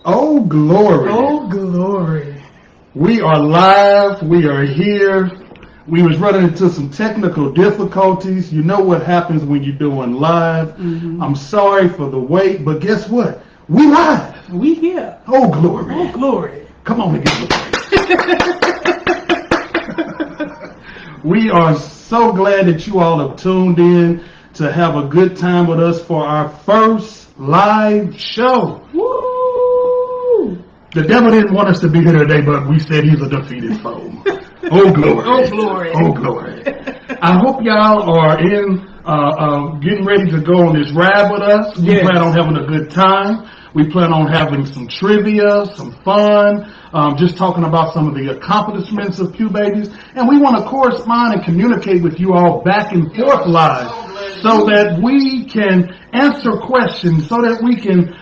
Oh, glory. Oh, glory. We are live. We are here. We was running into some technical difficulties. You know what happens when you're doing live. Mm-hmm. I'm sorry for the wait, but guess what? We live. We here. Oh, glory. Oh, glory. Come on and give it. We are so glad that you all have tuned in to have a good time with us for our first live show. Woo! The devil didn't want us to be here today, but we said he's a defeated foe. Oh, glory. Oh, glory. Oh, glory. I hope y'all are getting ready to go on this ride with us. We Yes. plan on having a good time. We plan on having some trivia, some fun, just talking about some of the accomplishments of Pew Babies. And we want to correspond and communicate with you all back and forth live so that we can answer questions, so that we can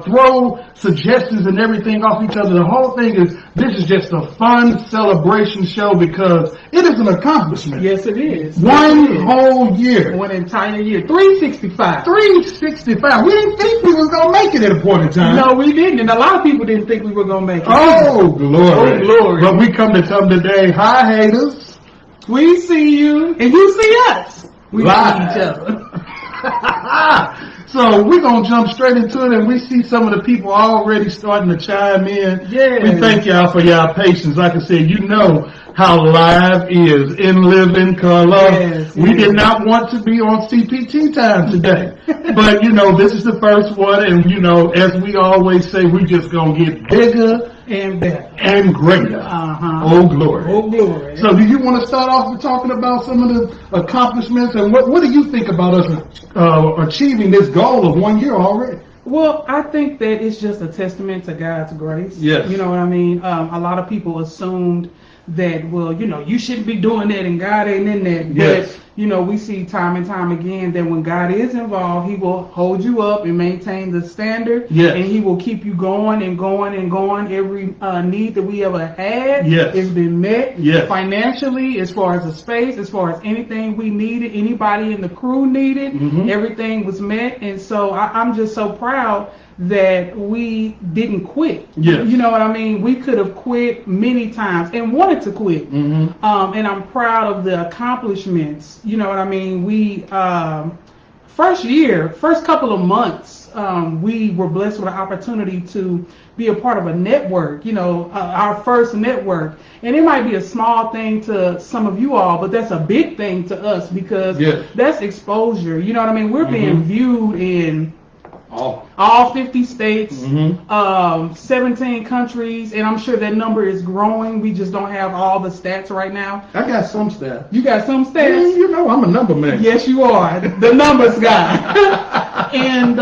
throw suggestions and everything off each other. The whole thing is, this is just a fun celebration show because it is an accomplishment. Yes, it is. One whole year. One entire year. 365. 365. We didn't think we was going to make it at a point in time. No, we didn't. And a lot of people didn't think we were going to make it. Oh, glory. Oh, glory. But we come to tell them today, hi, haters. We see you, and you see us. We Live. see each other. So we're going to jump straight into it, and we see some of the people already starting to chime in. Yes. We thank y'all for y'all patience. Like I said, you know how live is in living color. Yes, We yes. did not want to be on CPT time today. But, you know, this is the first one, and, you know, as we always say, we just going to get bigger And better. and greater. Uh-huh. Oh, glory. Oh, glory. So do you want to start off with talking about some of the accomplishments, and what do you think about us achieving this goal of 1 year already? Well, I think that it's just a testament to God's grace. Yes. You know what I mean? A lot of people assumed that, well, you know, you shouldn't be doing that and God ain't in that. Yes. But, you know, we see time and time again that when God is involved, he will hold you up and maintain the standard. Yes. And he will keep you going and going and going. Every need that we ever had Yes. has been met. Yes. Financially, as far as the space, as far as anything we needed, anybody in the crew needed, Mhm. everything was met. And so I'm just so proud that we didn't quit. Yes. You know what I mean? We could have quit many times and wanted to quit. Mm-hmm. And I'm proud of the accomplishments. You know what I mean? We, first couple of months, we were blessed with an opportunity to be a part of a network, you know, our first network. And it might be a small thing to some of you all, but that's a big thing to us because Yes. that's exposure. You know what I mean? We're being viewed in Oh. all 50 states, Mm-hmm. 17 countries, and I'm sure that number is growing. We just don't have all the stats right now. I got some stats. You got some stats? You know I'm a number man. Yes, you are. The numbers guy. And,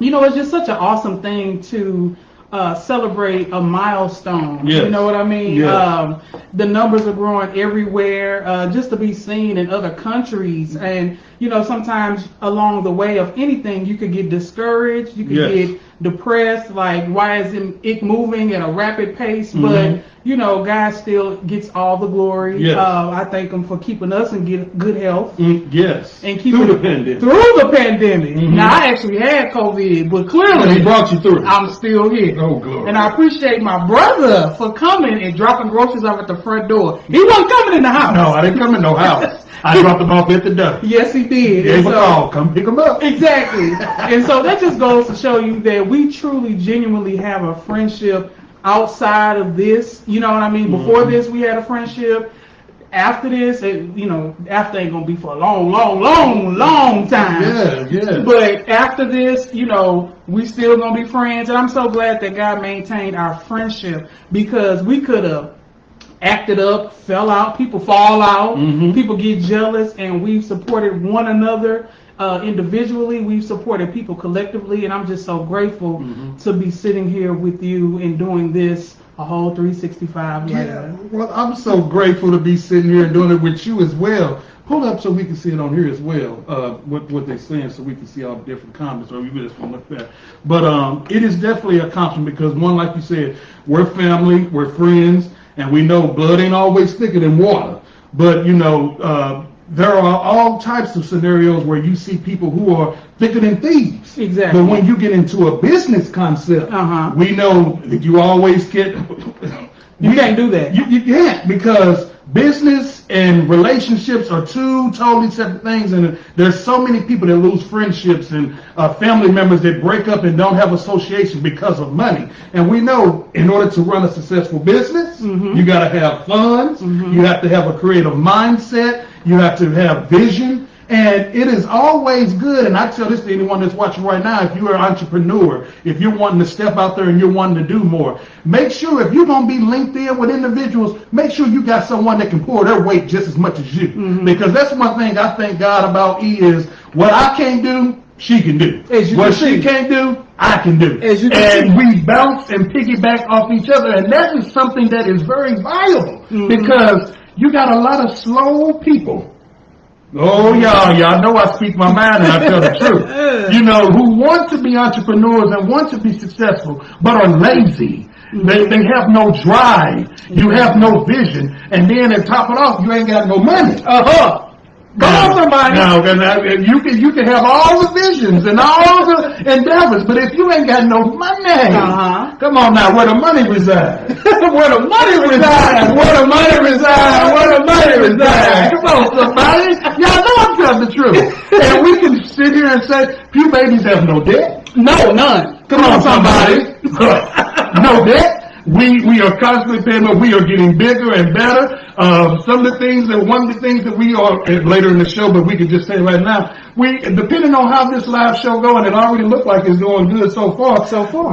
you know, it's just such an awesome thing to celebrate a milestone. Yes. You know what I mean? Yes. The numbers are growing everywhere, just to be seen in other countries. And, you know, sometimes along the way of anything, you could get discouraged, you could Yes. get depressed, like, why is it moving at a rapid pace? Mhm. But, you know, God still gets all the glory. Yes. I thank him for keeping us in good health. Yes. And keep through it the pandemic. Through the pandemic. Mhm. Now, I actually had COVID, but And he clearly brought you through. I'm still here. Oh, glory. And I appreciate my brother for coming and dropping groceries off at the front door. He wasn't coming in the house. No, I didn't come in no house. I dropped them off at the door. Yes, he did. Gave And a so- call. Come pick them up. Exactly. And so that just goes to show you that we truly, genuinely have a friendship outside of this. You know what I mean? Before this, we had a friendship. After this, you know, after ain't gonna be for a long, long, long, long time. Yeah, yeah. But after this, you know, we still gonna be friends. And I'm so glad that God maintained our friendship because we could have acted up, fell out, people fall out, Mhm. people get jealous, and we've supported one another individually, we've supported people collectively, and I'm just so grateful to be sitting here with you and doing this a whole 365 Yeah, later. well, I'm so grateful to be sitting here and doing it with you as well. Pull up so we can see it on here as well, what they're saying, so we can see all the different comments, or we just want to look there. But it is definitely a compliment because, one, like you said, we're family, we're friends, and we know blood ain't always thicker than water. But, you know, there are all types of scenarios where you see people who are thicker than thieves. Exactly. But when you get into a business concept, we know that you always get. You can't do that. You can't, because business and relationships are two totally separate things, and there's so many people that lose friendships and family members that break up and don't have association because of money. And we know in order to run a successful business, you got to have funds, you have to have a creative mindset, you have to have vision. And it is always good, and I tell this to anyone that's watching right now, if you're an entrepreneur, if you're wanting to step out there and you're wanting to do more, make sure if you're going to be linked in with individuals, make sure you got someone that can pull their weight just as much as you. Because that's one thing I thank God about is what I can't do, she can do. What she can't do, I can do. And we bounce and piggyback off each other, and that is something that is very valuable because you got a lot of slow people. Oh, y'all know I speak my mind and I tell the truth. You know, who want to be entrepreneurs and want to be successful, but are lazy. They have no drive. You have no vision. And then to top it off, you ain't got no money. Come on, somebody. Now, you can have all the visions and all the endeavors, but if you ain't got no money, come on now, where the money resides? Where the money resides? Where the money resides? Where the money resides? Come on, somebody. Y'all know I'm telling the truth. And we can sit here and say, Pew Babies have no debt. No, none. Come on, somebody. No debt. We are constantly paying, but we are getting bigger and better. Some of the things one of the things that we are later in the show, but we can just say right now, we, depending on how this live show goes, and it already looked like it's going good so far.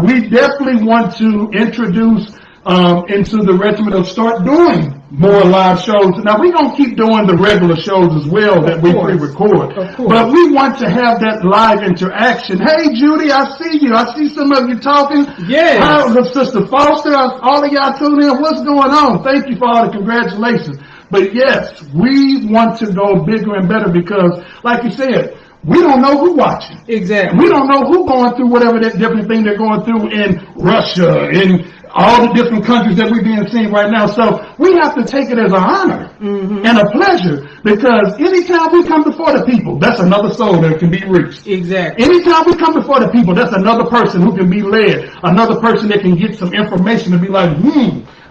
We definitely want to introduce into the regimen of start doing more live shows. Now we're going to keep doing the regular shows as well that we pre-record, but we want to have that live interaction. Hey Judy, I see you. I see some of you talking. Yeah. How's Sister Foster? All of y'all tuning in. What's going on? Thank you for all the congratulations. But yes, we want to go bigger and better because, like you said, we don't know who's watching. Exactly. We don't know who's going through whatever that different thing they're going through in Russia, in all the different countries that we're being seen right now. So we have to take it as an honor and a pleasure, because anytime we come before the people, that's another soul that can be reached. Exactly. Anytime we come before the people, that's another person who can be led, another person that can get some information to be like,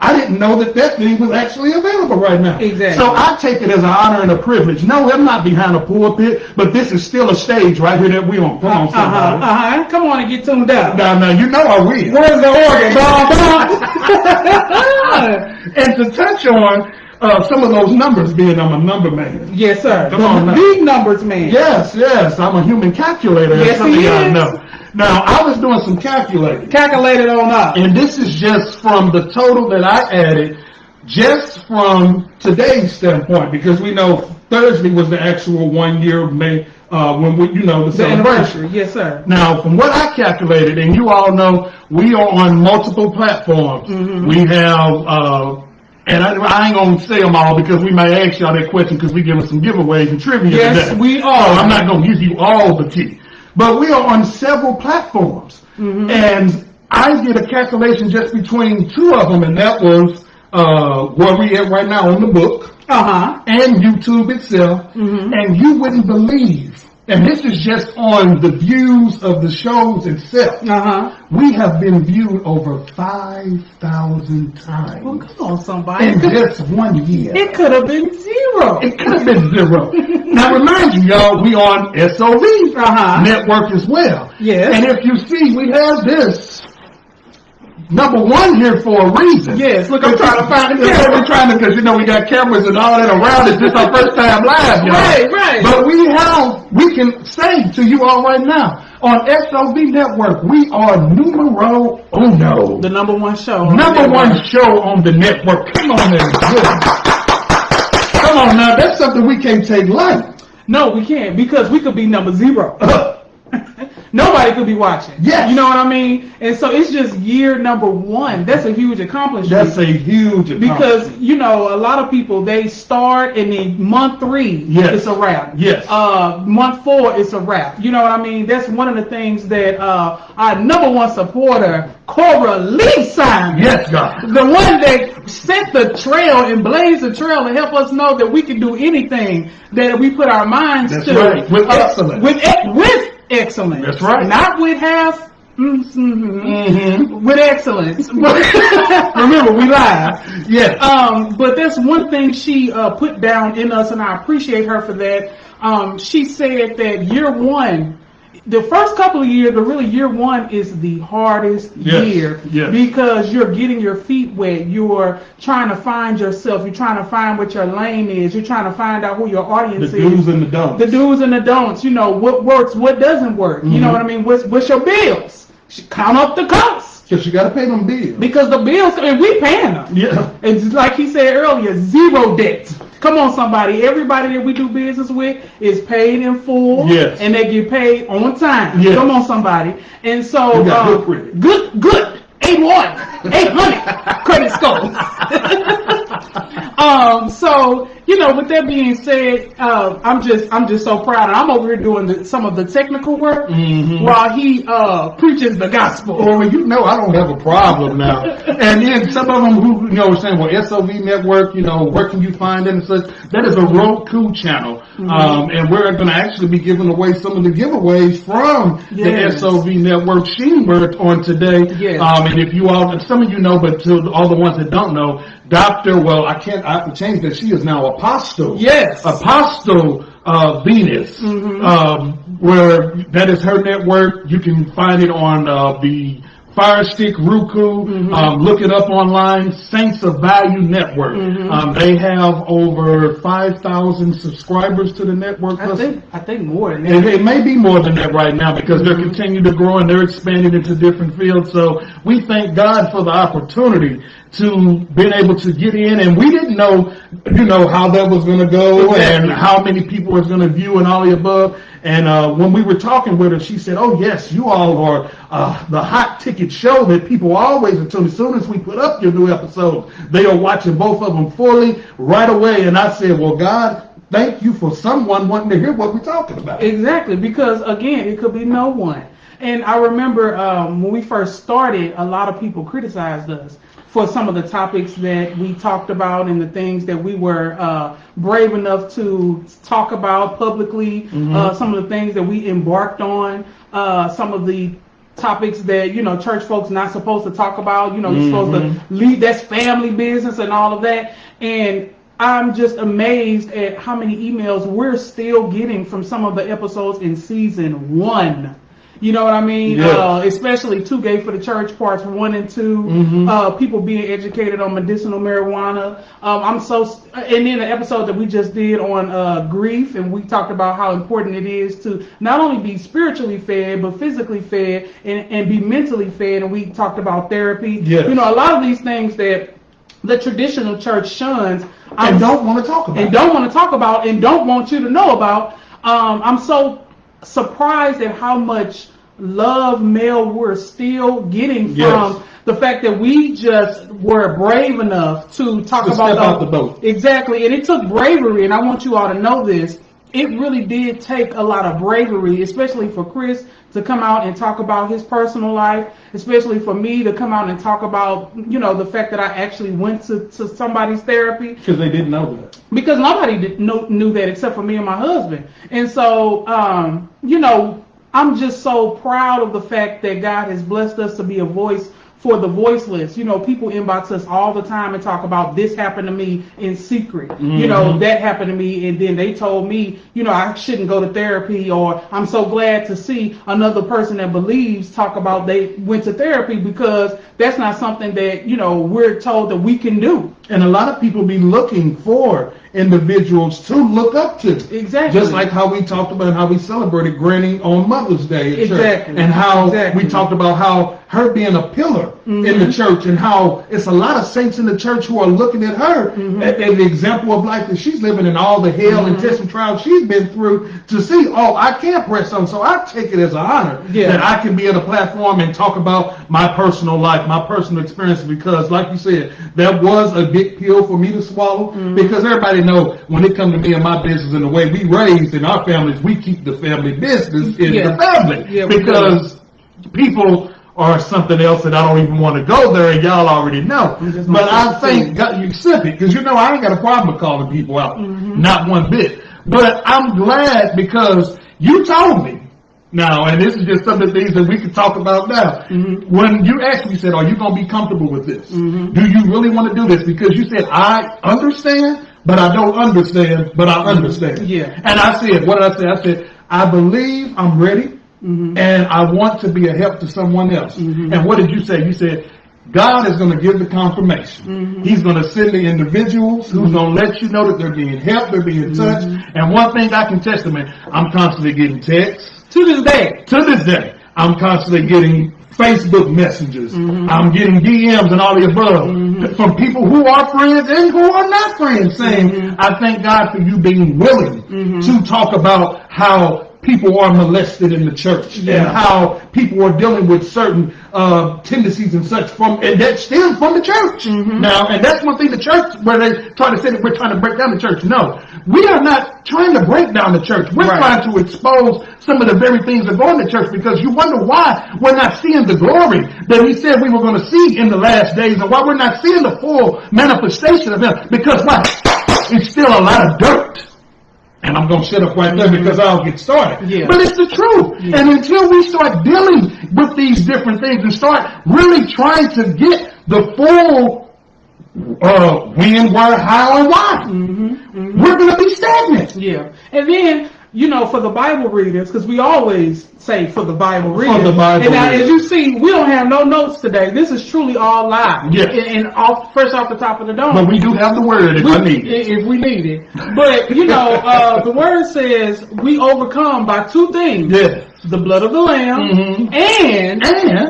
I didn't know that thing was actually available right now. Exactly. So I take it as an honor and a privilege. No, I'm not behind a pulpit, but this is still a stage right here that we on. Come on, somebody. Come on and get tuned up. Now, you know I will. Where's the organ? And to touch on some of those numbers, being I'm a number man. Yes, sir. Come on now. Big numbers man. Yes, I'm a human calculator. Yes, some of he y'all is. know. Now, I was doing some calculating. Calculated on up. And this is just from the total that I added, just from today's standpoint, because we know Thursday was the actual 1 year May, when we, the celebration. Yes, sir. Now, from what I calculated, and you all know, we are on multiple platforms. We have, and I ain't gonna say them all because we may ask y'all that question because we giving some giveaways and trivia Yes, today. we are. So I'm not gonna give you all the tea. But we are on several platforms. And I did a calculation just between two of them, and that was where we at right now on the book and YouTube itself. And you wouldn't believe, and this is just on the views of the shows itself, we have been viewed over 5,000 times. Well, come on, somebody. In just 1 year. It could have been zero. It could have been zero. Now remind you, y'all, we on SOV network as well. Yes. And if you see, we have this number one here for a reason. Yes, look, I'm trying to find it. Yeah, we're trying to, because we got cameras and all that around. It's just our first time live, y'all. Right. But we can say to you all right now, on SOV Network, we are numero uno. The number one show. Number one show on the network. Come on there. Come on now, that's something we can't take light. No, we can't, because we could be number zero. nobody could be watching. Yes. You know what I mean? And so it's just year number 1. That's a huge accomplishment. That's a huge because, you know, a lot of people, they start and then month 3, Yes. it's a wrap. Yes. Month 4, it's a wrap. You know what I mean? That's one of the things that our number 1 supporter, Cora Lee Simon. Yes, God. The one that set the trail and blazed the trail to help us know that we can do anything that we put our minds That's to. right. With excellence. With excellence. That's right. Not with half. With excellence. Remember, we live. Yes. But that's one thing she put down in us, and I appreciate her for that. She said that year 1, the first couple of years, but really year 1 is the hardest year because you're getting your feet wet. You're trying to find yourself. You're trying to find what your lane is. You're trying to find out who your audience is. The do's and the don'ts. The do's and the don'ts. You know, what works, what doesn't work. You know what I mean? What's your bills? Count up the costs. Because you got to pay them bills. Because the bills, and we paying them. Yeah. And just like he said earlier, 0 debt. Come on, somebody. Everybody that we do business with is paid in full. Yes. And they get paid on time. Yes. Come on, somebody. And so, You got good credit. Good. 800 credit score. So, you know, with that being said, I'm just so proud. And I'm over here doing some of the technical work while he preaches the gospel. Well, you know, I don't have a problem now. And then some of them who, you know, are saying, well, SOV Network, you know, where can you find it and such? That is a Roku channel. And we're going to actually be giving away some of the giveaways from the SOV Network Sheenberg on today. Yes. And if you all, some of you know, but to all the ones that don't know, I can change that. She is now Apostle. Yes. Apostle Venus, where that is her network. You can find it on the Fire Stick, Roku. Look it up online. Saints of Value Network. They have over 5,000 subscribers to the network. I think more than that. It may be more than that right now because they're continuing to grow and they're expanding into different fields. So we thank God for the opportunity to being able to get in, and we didn't know, you know, how that was going to go and how many people was going to view and all the above. And when we were talking with her, she said, "Oh yes, you all are the hot ticket show that people always until as soon as we put up your new episode, they are watching both of them fully right away." And I said, "Well, God, thank you for someone wanting to hear what we're talking about." Exactly, because again, it could be no one. And I remember when we first started, a lot of people criticized us for some of the topics that we talked about and the things that we were brave enough to talk about publicly, some of the things that we embarked on, some of the topics that, you know, church folks not supposed to talk about, you know, you're supposed to lead, that's family business and all of that. And I'm just amazed at how many emails we're still getting from some of the episodes in season 1. You know what I mean? Yes. Especially Too Gay for the Church, parts 1 and 2. People being educated on medicinal marijuana. And then the episode that we just did on grief, and we talked about how important it is to not only be spiritually fed, but physically fed and be mentally fed. And we talked about therapy. Yes. You know, a lot of these things that the traditional church shuns And don't want to talk about. and don't want to talk about and don't want you to know about. I'm so surprised at how much love mail we're still getting from the fact that we just were brave enough to talk about step out the boat. Exactly, and it took bravery, and I want you all to know this. It really did take a lot of bravery, especially for Chris to come out and talk about his personal life, especially for me to come out and talk about, you know, the fact that I actually went to somebody's therapy. Because they didn't know that. Because nobody knew that except for me and my husband. And so, you know, I'm just so proud of the fact that God has blessed us to be a voice for the voiceless. You know, people inbox us all the time and talk about this happened to me in secret. You know, that happened to me, and then they told me, you know, I shouldn't go to therapy, or I'm so glad to see another person that believes talk about they went to therapy, because that's not something that, you know, we're told that we can do. And a lot of people be looking for individuals to look up to. Exactly. Just like how we talked about how we celebrated Granny on Mother's Day at Exactly. church. And how Exactly. we talked about how her being a pillar in the church, and how it's a lot of saints in the church who are looking at her as the example of life that she's living in, all the hell and tests and trials she's been through, to see, oh, I can press on. So I take it as an honor that I can be at a platform and talk about my personal life, my personal experience, because like you said, that was a big pill for me to swallow, because everybody know when it comes to me and my business and the way we raised in our families, we keep the family business in the family, because people are something else that I don't even want to go there, and y'all already know. But I think God, you accept it, because I ain't got a problem with calling people out, not one bit. But I'm glad because you told me now, and this is just some of the things that we can talk about now. When you asked me, you said, are you going to be comfortable with this? Do you really want to do this? Because you said, I understand, but I don't understand, but I understand. Yeah. And I said, what did I say? I said, I believe I'm ready, and I want to be a help to someone else. And what did you say? You said, God is going to give the confirmation. He's going to send the individuals who's going to let you know that they're being helped, they're being touched. And one thing I can testament, I'm constantly getting texts. To this day, I'm constantly getting Facebook messages. I'm getting DMs and all the above from people who are friends and who are not friends, saying, I thank God for you being willing to talk about how people are molested in the church and how people are dealing with certain tendencies and such and that stems from the church. Now, and that's one thing the church, where they try to say that we're trying to break down the church. No, we are not trying to break down the church. We're trying to expose some of the very things that go in the church, because you wonder why we're not seeing the glory that he said we were going to see in the last days, and why we're not seeing the full manifestation of him, because why? It's still a lot of dirt. And I'm going to shut up right there because I'll get started. But it's the truth. And until we start dealing with these different things and start really trying to get the full when, where, how, and why, we're going to be stagnant. Yeah. And then, for the Bible readers, because we always say for the Bible readers. For the Bible and now, readers. as you see, we don't have no notes today. This is truly all live. Yes. And fresh off the top of the dome. But we do have the word if I need it. If we need it. But, the word says we overcome by two things. Yes. The blood of the Lamb and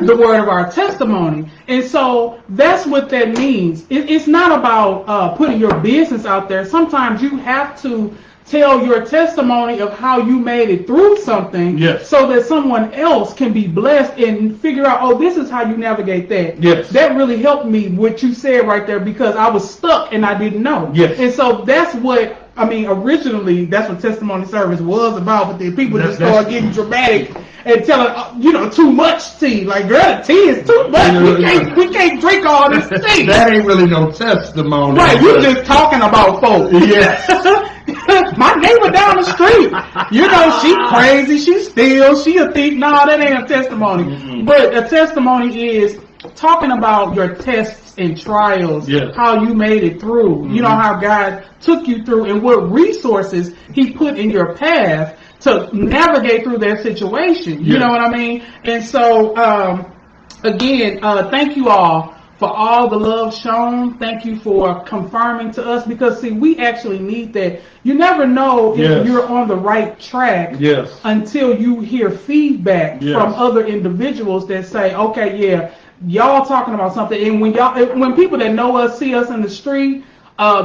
the word of our testimony. And so that's what that means. It's not about putting your business out there. Sometimes you have to tell your testimony of how you made it through something, so that someone else can be blessed and figure out, oh, this is how you navigate that. Yes. That really helped me, what you said right there, because I was stuck and I didn't know. Yes. And so that's what, originally, that's what testimony service was about, but then people just started getting dramatic and telling, too much tea. Like, girl, the tea is too much. We can't drink all this tea. That ain't really no testimony. Right, you just talking about folks. Yes. My neighbor down the street, she crazy, she a thief. No, that ain't a testimony. But a testimony is talking about your tests and trials, how you made it through, how God took you through, and what resources he put in your path to navigate through that situation. You know what I mean? And so, again, thank you all for all the love shown. Thank you for confirming to us, because see, we actually need that. You never know if you're on the right track until you hear feedback from other individuals that say, okay, y'all talking about something. And when people that know us see us in the street,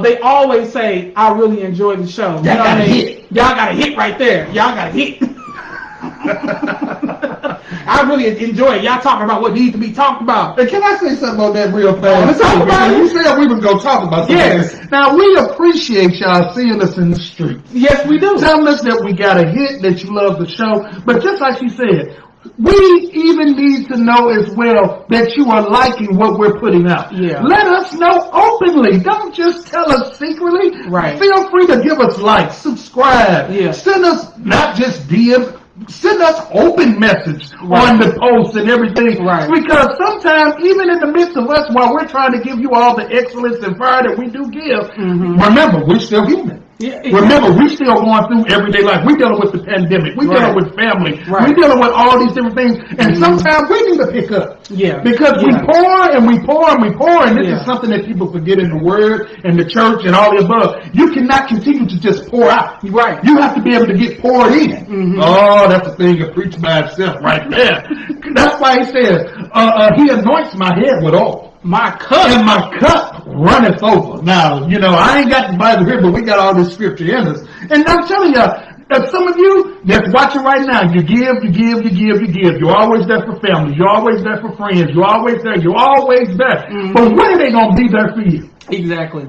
they always say, I really enjoyed the show. You know what I mean? Y'all got a hit right there. Y'all got a hit. I really enjoy it. Y'all talking about what needs to be talked about. And can I say something about that real fast? Let's talk about it. You said we was going to talk about something. Yes. Now, we appreciate y'all seeing us in the street. Yes, we do. Telling us that we got a hit, that you love the show. But just like she said, we even need to know as well that you are liking what we're putting out. Yeah. Let us know openly. Don't just tell us secretly. Right. Feel free to give us likes, subscribe. Yeah. Send us not just DMs. Send us open message on the posts and everything. Right. Because sometimes, even in the midst of us, while we're trying to give you all the excellence and fire that we do give, remember, we're still human. Yeah, Remember, we still going through everyday life. We dealing with the pandemic. We Right. dealing with family. Right. We dealing with all these different things. And sometimes we need to pick up. Yeah. Because we Yeah. pour and we pour and we pour, and this Yeah. is something that people forget in the Word and the church and all the above. You cannot continue to just pour out. Right. You have to be able to get poured in. Oh, that's a thing to preach by itself right there. That's why he says, he anoints my head with oil. My cup. And my cup runneth over. Now, I ain't got the Bible here, but we got all this scripture in us. And I'm telling you, some of you that's watching right now, you give, you give, you give, you give. You're always there for family. You're always there for friends. You're always there. You're always there. But when are they going to be there for you? Exactly.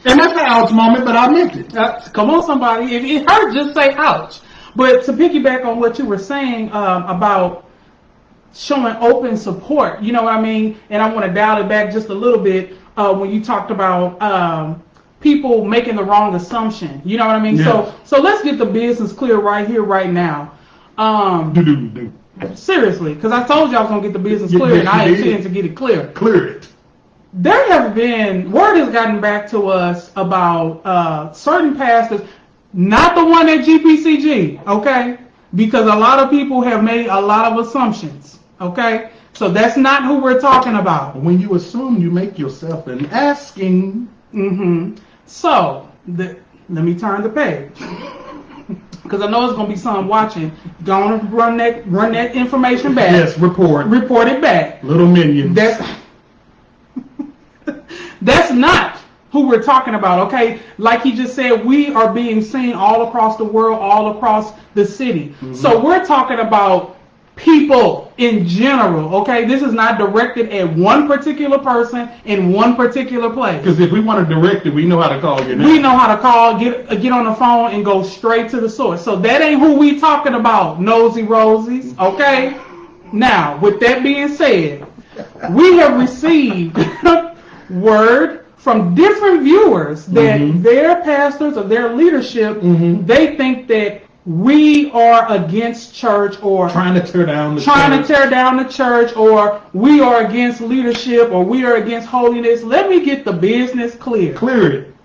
And that's an ouch moment, but I meant it. Come on, somebody. If it hurt, just say ouch. But to piggyback on what you were saying about showing open support, you know what I mean? And I want to dial it back just a little bit when you talked about people making the wrong assumption. You know what I mean? Yes. So let's get the business clear right here, right now. Seriously, because I told you I was going to get the business clear, and I intend to get it clear. Clear it. There have been, word has gotten back to us about certain pastors, not the one at GPCG, okay? Because a lot of people have made a lot of assumptions, okay? So that's not who we're talking about. When you assume, you make yourself an asking. So, let me turn the page. Because I know there's going to be some watching. Go on and run that information back. Yes, report. Report it back. Little minions. That's not who we're talking about, okay? Like he just said, we are being seen all across the world, all across the city. So we're talking about people in general, okay? This is not directed at one particular person in one particular place. Because if we want to direct it, we know how to call you now. We know how to call, get on the phone, and go straight to the source. So that ain't who we talking about, nosy rosies, okay? Now, with that being said, we have received word from different viewers that their pastors or their leadership, they think that we are against church or trying to tear down the church, or we are against leadership, or we are against holiness. Let me get the business clear. Clear it.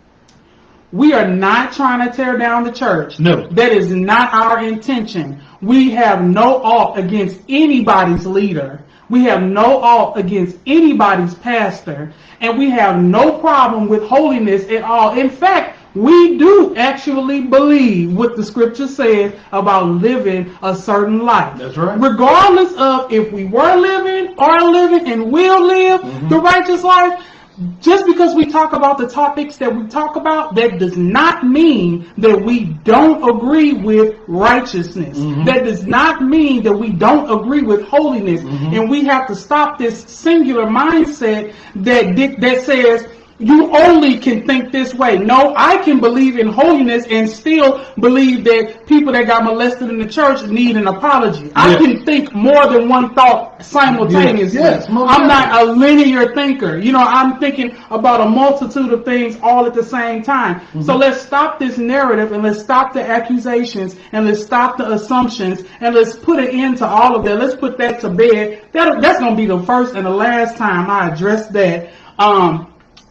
We are not trying to tear down the church. No. That is not our intention. We have no ought against anybody's leader. We have no ought against anybody's pastor. And we have no problem with holiness at all. In fact, we do actually believe what the scripture says about living a certain life. That's right. Regardless of if we were living, are living, and will live the righteous life, just because we talk about the topics that we talk about, that does not mean that we don't agree with righteousness. That does not mean that we don't agree with holiness. And we have to stop this singular mindset that says, you only can think this way. No, I can believe in holiness and still believe that people that got molested in the church need an apology. I can think more than one thought simultaneously. Yes, I'm not a linear thinker. I'm thinking about a multitude of things all at the same time. So let's stop this narrative, and let's stop the accusations, and let's stop the assumptions, and let's put an end to all of that. Let's put that to bed. That's going to be the first and the last time I address that.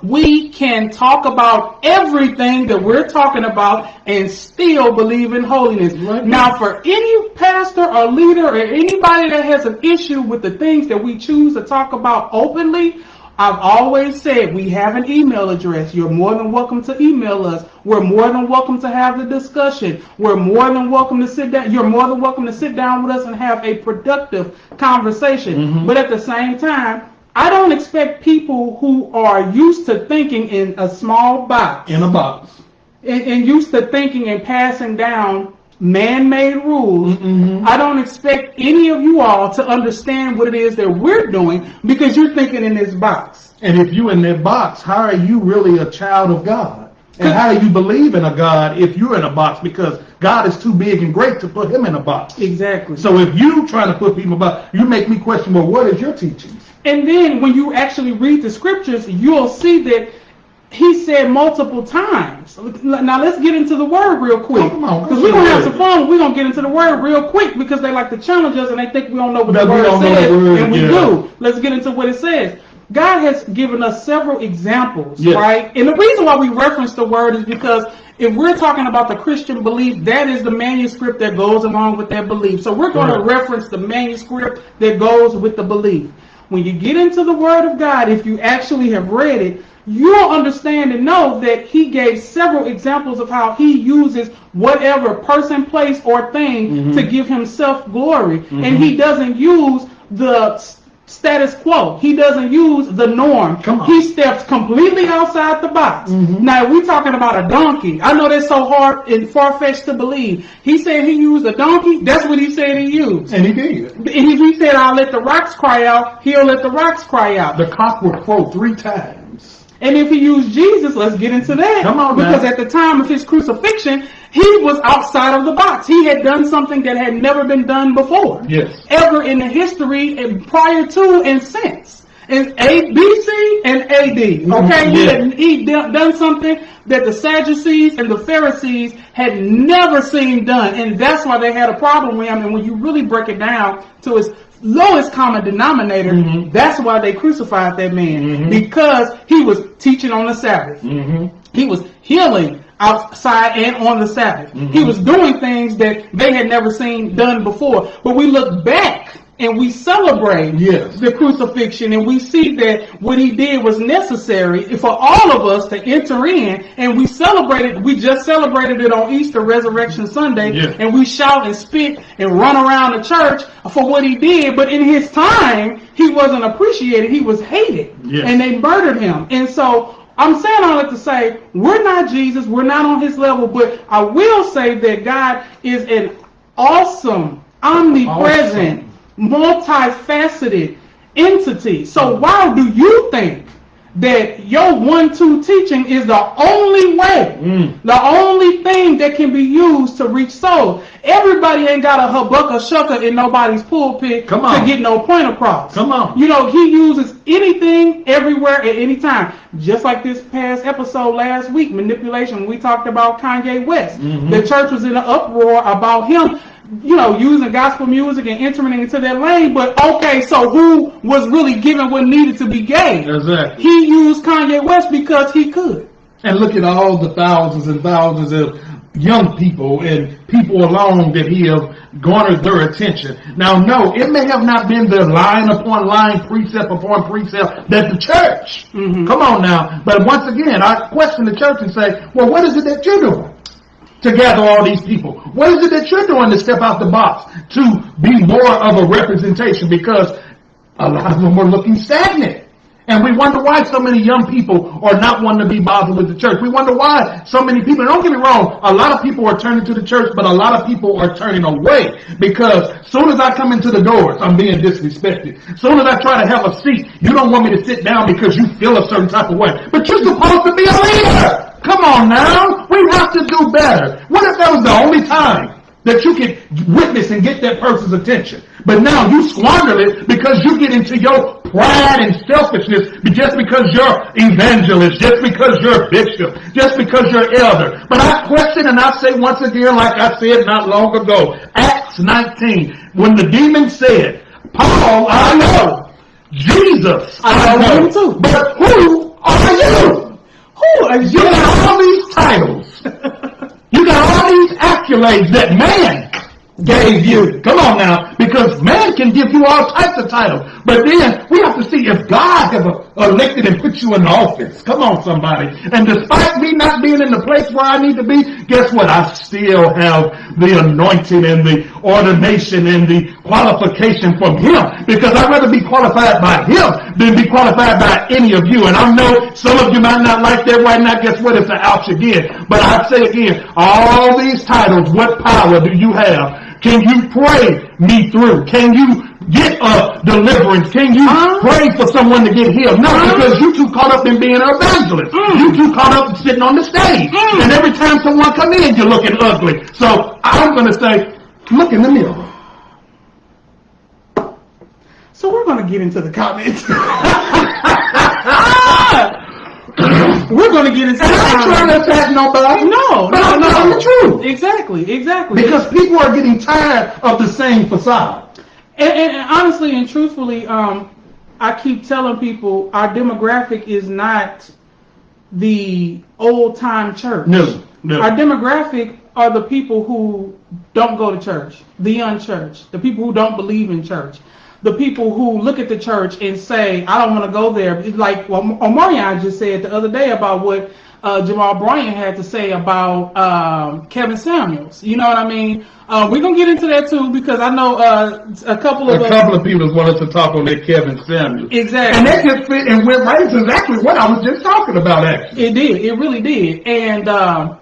We can talk about everything that we're talking about and still believe in holiness. Right. Now, for any pastor or leader or anybody that has an issue with the things that we choose to talk about openly, I've always said we have an email address. You're more than welcome to email us. We're more than welcome to have the discussion. We're more than welcome to sit down. You're more than welcome to sit down with us and have a productive conversation. But at the same time, I don't expect people who are used to thinking in a small box. In a box. And used to thinking and passing down man-made rules. I don't expect any of you all to understand what it is that we're doing because you're thinking in this box. And if you in that box, how are you really a child of God? And how do you believe in a God if you're in a box? Because God is too big and great to put him in a box. Exactly. So if you trying to put people in a box, you make me question, well, what is your teachings? And then when you actually read the scriptures, you'll see that he said multiple times. Now let's get into the word real quick. Because we're going to have some fun. We're going to get into the word real quick because they like to challenge us and they think we don't know what the word says. And we do. Let's get into what it says. God has given us several examples, Yes. right? And the reason why we reference the word is because if we're talking about the Christian belief, that is the manuscript that goes along with that belief. So we're going to Right. reference the manuscript that goes with the belief. When you get into the Word of God, if you actually have read it, you'll understand and know that he gave several examples of how he uses whatever person, place, or thing to give himself glory. And he doesn't use the status quo. He doesn't use the norm. Come on. He steps completely outside the box. Now, we're talking about a donkey. I know that's so hard and far-fetched to believe. He said he used a donkey. That's what he said he used. And he did. And if he said, I'll let the rocks cry out, he'll let the rocks cry out. The cock will crow 3 times. And if he used Jesus, let's get into that. Come on now. Because at the time of his crucifixion, he was outside of the box. He had done something that had never been done before. Yes. Ever in the history and prior to and since. In BC and AD. Okay? Yeah. He done something that the Sadducees and the Pharisees had never seen done. And that's why they had a problem with him. And when you really break it down to its lowest common denominator, that's why they crucified that man. Because he was teaching on the Sabbath. He was healing outside and on the Sabbath. He was doing things that they had never seen done before. But we look back and we celebrate Yes. the crucifixion, and we see that what he did was necessary for all of us to enter in, and we just celebrated it on Easter Resurrection Sunday, Yes. and we shout and spit and run around the church for what he did. But in his time, he wasn't appreciated, he was hated, Yes. and they murdered him. And so I'm saying all that to say, we're not Jesus, we're not on his level, but I will say that God is an awesome, omnipresent, multifaceted entity. So why do you think that your 1-2 teaching is the only way, the only thing that can be used to reach souls? Everybody ain't got a Habakkuk shucker in nobody's pulpit Come on. to get no point across. Come on. You know, he uses anything, everywhere, at any time. Just like this past episode last week, manipulation, when we talked about Kanye West. The church was in an uproar about him, you know, using gospel music and entering into that lane. But okay, so who was really given what needed to be gave? Exactly. He used Kanye West because he could. And look at all the thousands and thousands of young people and people alone that he have garnered their attention. Now, no, it may have not been the line upon line, precept upon precept that the church. Come on now. But once again, I question the church and say, well, what is it that you're doing to gather all these people? What is it that you're doing to step out the box to be more of a representation? Because a lot of them are looking stagnant. And we wonder why so many young people are not wanting to be bothered with the church. We wonder why so many people, don't get me wrong, a lot of people are turning to the church, but a lot of people are turning away because as soon as I come into the doors, I'm being disrespected. As soon as I try to have a seat, you don't want me to sit down because you feel a certain type of way. But you're supposed to be a leader. Come on now. We have to do better. What if that was the only time that you could witness and get that person's attention? But now you squander it because you get into your pride and selfishness just because you're evangelist, just because you're bishop, just because you're elder. But I question and I say once again, like I said not long ago, Acts 19, when the demon said, Paul, I know, Jesus, I know him too. But who are you? Who are You got all these titles. You got all these accolades that man gave you. Come on now, because man can give you all types of titles. But then we have to see if God has elected and put you in office. Come on, somebody. And despite me not being in the place where I need to be, guess what? I still have the anointing and the ordination and the qualification from him. Because I'd rather be qualified by him than be qualified by any of you. And I know some of you might not like that right now. Guess what? It's an ouch again. But I say again, all these titles, what power do you have? Can you pray me through? Can you get a deliverance? Can you pray for someone to get healed? No, because you too caught up in being an evangelist. You too caught up sitting on the stage. And every time someone come in, you're looking ugly. So I'm going to say, look in the mirror. So we're going to get into the comments. We're going to get into And I ain't trying to attack nobody. No, But I'm telling the truth. Exactly. Because people are getting tired of the same facade. And honestly and truthfully, I keep telling people our demographic is not the old time church. No, no. Our demographic are the people who don't go to church, the unchurched, the people who don't believe in church, the people who look at the church and say, I don't want to go there. It's like what Omarion just said the other day about what Jamal Bryant had to say about Kevin Samuels. You know what I mean? We're going to get into that too, because I know a couple of people wanted to talk on that Kevin Samuels. Exactly. And that just fit and went right to exactly what I was just talking about, actually. It did. It really did. And,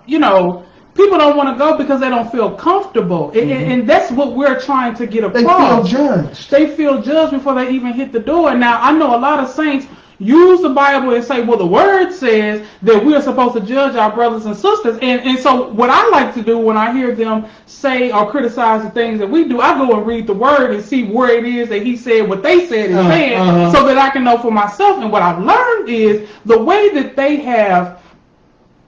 you know, people don't want to go because they don't feel comfortable. And that's what we're trying to get across. They feel judged. They feel judged before they even hit the door. Now, I know a lot of saints use the Bible and say, well, the word says that we are supposed to judge our brothers and sisters. And so what I like to do when I hear them say or criticize the things that we do, I go and read the word and see where it is that he said what they said and said, so that I can know for myself. And what I've learned is the way that they have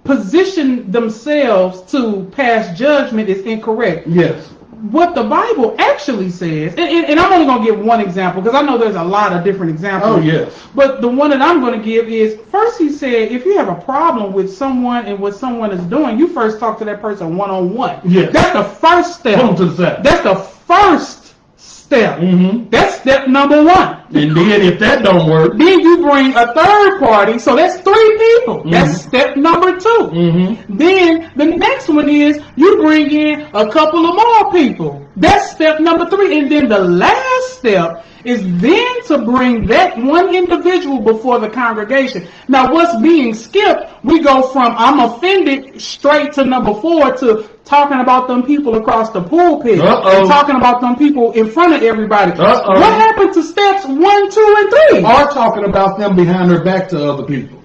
positioned themselves to pass judgment is incorrect. Yes. What the Bible actually says, and I'm only going to give one example because I know there's a lot of different examples. Oh, yes. But the one that I'm going to give is, first he said, if you have a problem with someone and what someone is doing, you first talk to that person one-on-one. Yes. That's the first step. Come to the side. That's the first step. Mm-hmm. That's step number one. And then if that don't work, Then you bring a third party, so that's 3 people. Mm-hmm. That's step number 2. Mm-hmm. Then the next one is you bring in a couple of more people. That's step number 3. And then the last step is then to bring that one individual before the congregation. Now what's being skipped, we go from I'm offended straight to number 4 to talking about them people across the pulpit and talking about them people in front of everybody. What happened to steps 1, 2, and 3? Or talking about them behind their back to other people.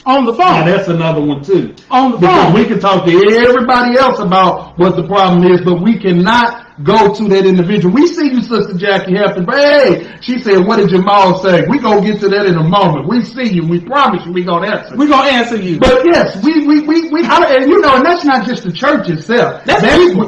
On the phone. Now that's another one too. On the Because phone. we can talk to everybody else about what the problem is, but we cannot go to that individual. We see you, Sister Jackie Hampton, but hey, she said, what did Jamal say? We gonna get to that in a moment. We see you. We promise you we gonna answer. We're going to answer you. But yes, we and you know, and that's not just the church itself. That's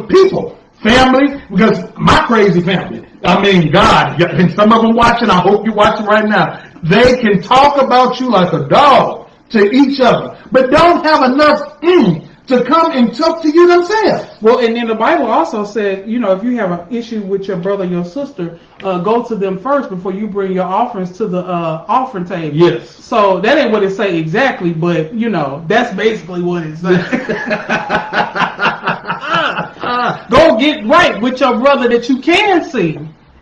people, family, because my crazy family, I mean, God, and some of them watching, I hope you're watching right now, they can talk about you like a dog to each other, but don't have enough to come and talk to you themselves. Well, and then the Bible also said, you know, if you have an issue with your brother, your sister, go to them first before you bring your offerings to the offering table. Yes. So that ain't what it say exactly, but, you know, that's basically what it says. Go get right with your brother that you can see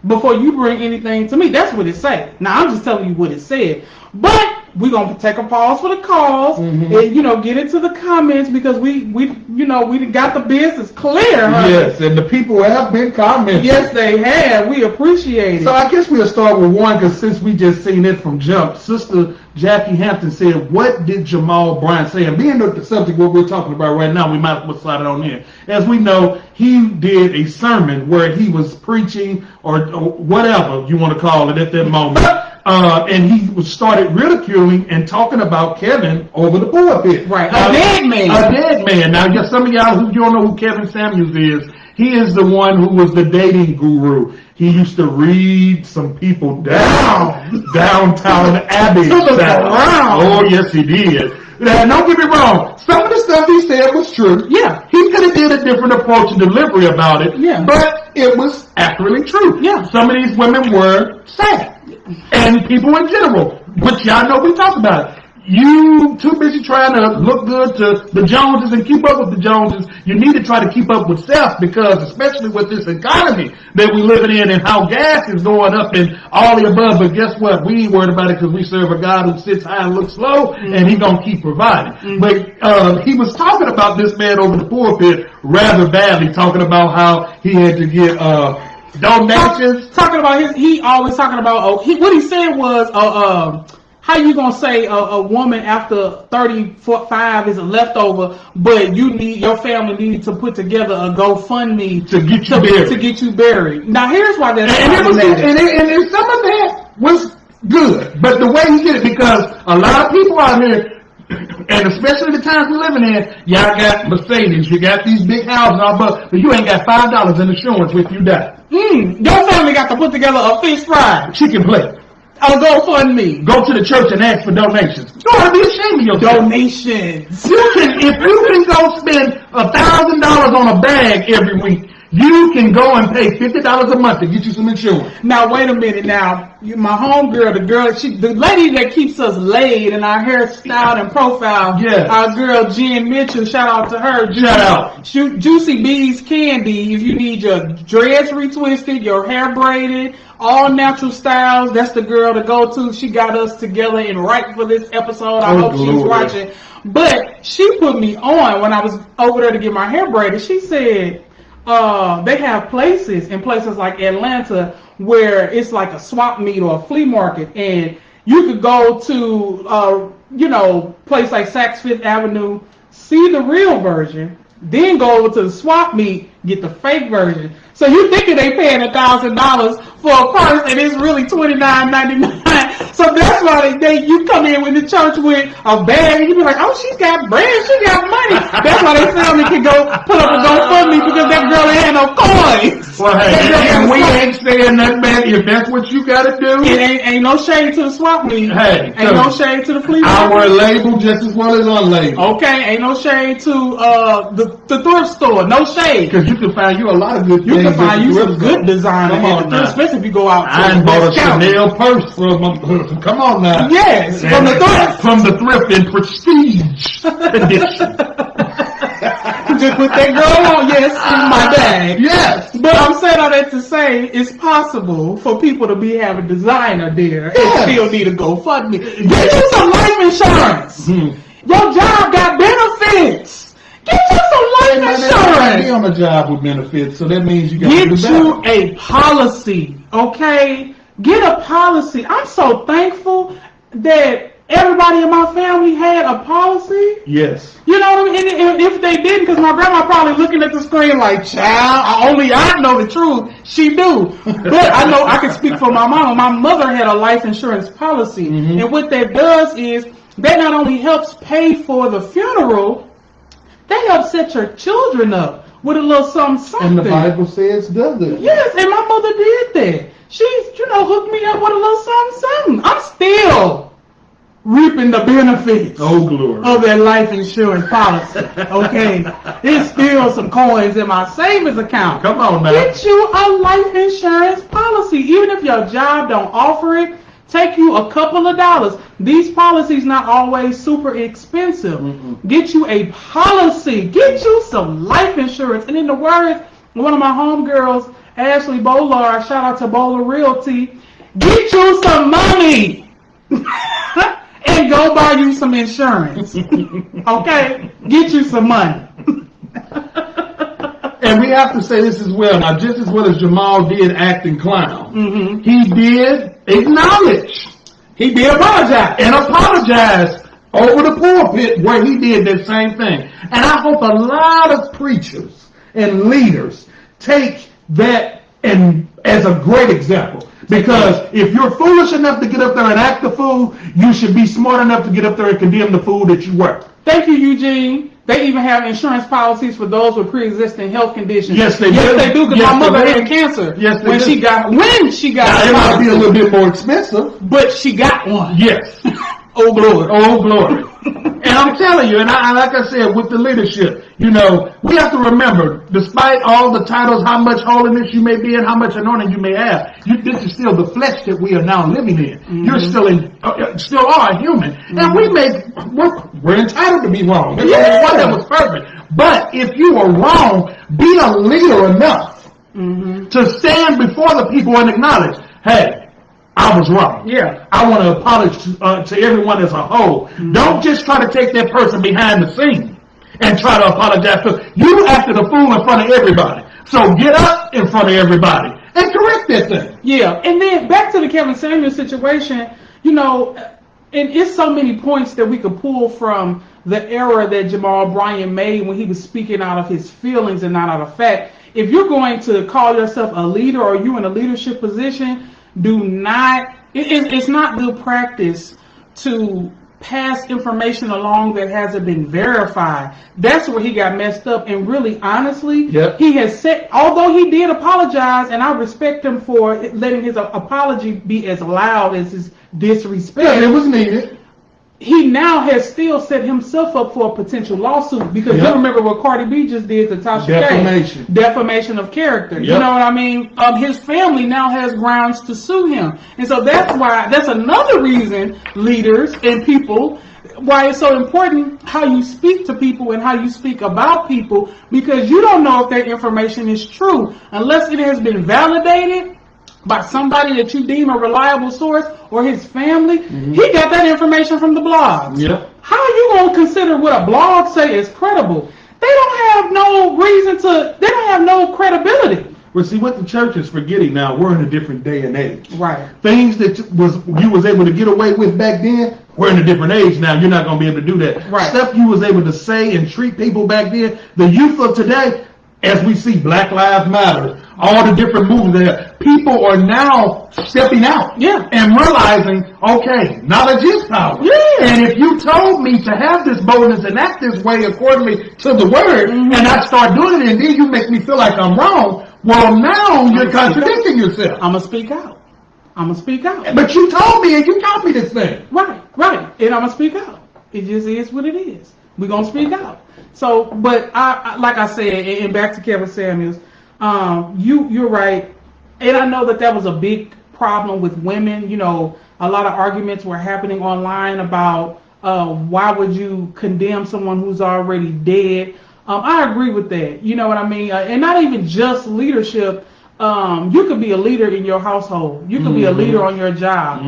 before you bring anything to me. That's what it say. Now, I'm just telling you what it said. But we're going to take a pause for the calls and, you know, get into the comments because we got the business clear. Huh? Yes, and the people have been commenting. Yes, they have. We appreciate it. So I guess we'll start with one because since we just seen it from jump, Sister Jackie Hampton said, what did Jamal Bryant say? And being the subject what we're talking about right now, we might as well slide it on in. As we know, he did a sermon where he was preaching or whatever you want to call it at that moment. And he started ridiculing and talking about Kevin over the pulpit. Right, a dead man. A dead man. Now, just some of y'all who don't know who Kevin Samuels is, he is the one who was the dating guru. He used to read some people downtown Abbey. Oh, yes, he did. Now, don't get me wrong. Some of the stuff he said was true. Yeah. He could have did a different approach and delivery about it. Yeah. But it was accurately true. Yeah. Some of these women were sad. And people in general. But y'all know we talk about it. You too busy trying to look good to the Joneses and keep up with the Joneses. You need to try to keep up with self because especially with this economy that we're living in and how gas is going up and all the above. But guess what? We ain't worried about it because we serve a God who sits high and looks low and he gonna keep providing. But he was talking about this man over the pulpit rather badly, talking about how he had to get donations. Talking about he always talking about, what he said was, how you gonna say a woman after 35 is a leftover, but your family needs to put together a GoFundMe to get you buried. Now here's why that's and some of that was good, but the way he did it, because a lot of people out here, and especially the times we're living in, y'all got Mercedes, you got these big houses, but you ain't got $5 in insurance if you die. Your family got to put together a fish fry. Chicken plate. On GoFundMe. Go to the church and ask for donations. You ought to be ashamed of yourself. Donations. If you can go spend $1,000 on a bag every week, you can go and pay $50 a month to get you some insurance. Now wait a minute. Now my homegirl, the lady that keeps us laid in our hairstyle and profile. Yes. Our girl Jen Mitchell. Shout out to her. Shout out. Juicy Bees Candy. If you need your dreads retwisted, your hair braided, all natural styles, that's the girl to go to. She got us together and right for this episode. I hope she's watching. But she put me on when I was over there to get my hair braided. She said, they have places like Atlanta where it's like a swap meet or a flea market, and you could go to, place like Saks Fifth Avenue, see the real version, then go over to the swap meet, get the fake version. So you thinking they paying $1,000 for a purse, and it's really $29.99. So that's why you come in with the church with a bag, and you be like, oh, she's got bread, she got money. That's why they family can go put up a GoFundMe, because that girl ain't had no coins. Well, hey, and we ain't saying that, man. If that's what you got to do, it ain't no shade to the swap meet. Hey, ain't no shade to the flea market. Our label just as well as unlabeled. Okay, ain't no shade to the thrift store. No shade. Because you can find you a lot of good things. You can find you some good designer, especially if you go out to I bought a County. Chanel purse from, come on now. Yes, And from the thrift. From the thrift in prestige edition. Just put that girl on, yes, in my bag. Yes. But I'm saying all that to say it's possible for people to be having designer there and still need a GoFundMe. Get you some life insurance. Your job got benefits. Get you some life insurance. Be on a job with benefits, so that means you got to do Get better. you a policy, okay? Get a policy. I'm so thankful that everybody in my family had a policy. Yes. You know what I mean? And if they didn't, because my grandma probably looking at the screen like, child, only I know the truth. She do. But I know I can speak for my mama. My mother had a life insurance policy. And what that does is that not only helps pay for the funeral, they help set your children up with a little something. And the Bible says does it. Yes, and my mother did that. She's, hooked me up with a little something. I'm still reaping the benefits Oh, glory. of that life insurance policy. Okay, there's still some coins in my savings account. Come on now. Get you a life insurance policy, even if your job don't offer it. Take you a couple of dollars. These policies not always super expensive. Get you a policy. Get you some life insurance. And in the words of one of my homegirls, Ashley Bolar, shout out to Bolar Realty, get you some money and go buy you some insurance. Okay? Get you some money. And we have to say this as well. Now, just as well as Jamal did acting clown, he did acknowledge. He did apologize. And apologize over the pulpit where he did that same thing. And I hope a lot of preachers and leaders take that and as a great example. Because if you're foolish enough to get up there and act the fool, you should be smart enough to get up there and condemn the fool that you were. Thank you, Eugene. They even have insurance policies for those with pre-existing health conditions. Yes, they do. Yes, they do, because Yes, my mother they do. had cancer. Yes, they when do. she got Now, it might be a little bit more expensive. but she got one. Yes. Oh glory. Oh, glory. And I'm telling you, and like I said, with the leadership, we have to remember, despite all the titles, how much holiness you may be and how much anointing you may have, this is still the flesh that we are now living in. You're still are a human. And we're entitled to be wrong. There's only one that was perfect. But if you are wrong, be a leader enough to stand before the people and acknowledge, hey, I was wrong. Yeah. I want to apologize to everyone as a whole. Don't just try to take that person behind the scene and try to apologize to. You acted a fool in front of everybody. So get up in front of everybody and correct that thing. Yeah. And then back to the Kevin Samuels situation, and it's so many points that we could pull from the error that Jamal Bryant made when he was speaking out of his feelings and not out of fact. If you're going to call yourself a leader or you in a leadership position, do not, it's not good practice to pass information along that hasn't been verified. That's where he got messed up. And really, honestly, he has said, although he did apologize, and I respect him for letting his apology be as loud as his disrespect. Yeah, it was needed. He now has still set himself up for a potential lawsuit because you remember what Cardi B just did to Tasha Defamation. K. Defamation of character. Yep. You know what I mean? His family now has grounds to sue him. And so that's another reason, leaders and people, why it's so important how you speak to people and how you speak about people, because you don't know if that information is true unless it has been validated by somebody that you deem a reliable source or his family. He got that information from the blogs. How are you going to consider what a blog say is credible? They don't have no reason to, they don't have no credibility. Well, see, what the church is forgetting now, we're in a different day and age. Right. Things that you was able to get away with back then, we're in a different age now. You're not going to be able to do that. Right. Stuff you was able to say and treat people back then, the youth of today, as we see Black Lives Matter, all the different movements there, people are now stepping out and realizing, okay, knowledge is power. And if you told me to have this boldness and act this way accordingly to the word, and I start doing it, and then you make me feel like I'm wrong, well, now you're contradicting yourself. I'm going to speak out. I'm going to speak out. But you told me, and you taught me this thing. Right. And I'm going to speak out. It just is what it is. We're going to speak out. So, but I like I said, and back to Kevin Samuels, you're right. And I know that was a big problem with women. You know, a lot of arguments were happening online about why would you condemn someone who's already dead. I agree with that. You know what I mean? And not even just leadership. You could be a leader in your household. You could be a leader on your job.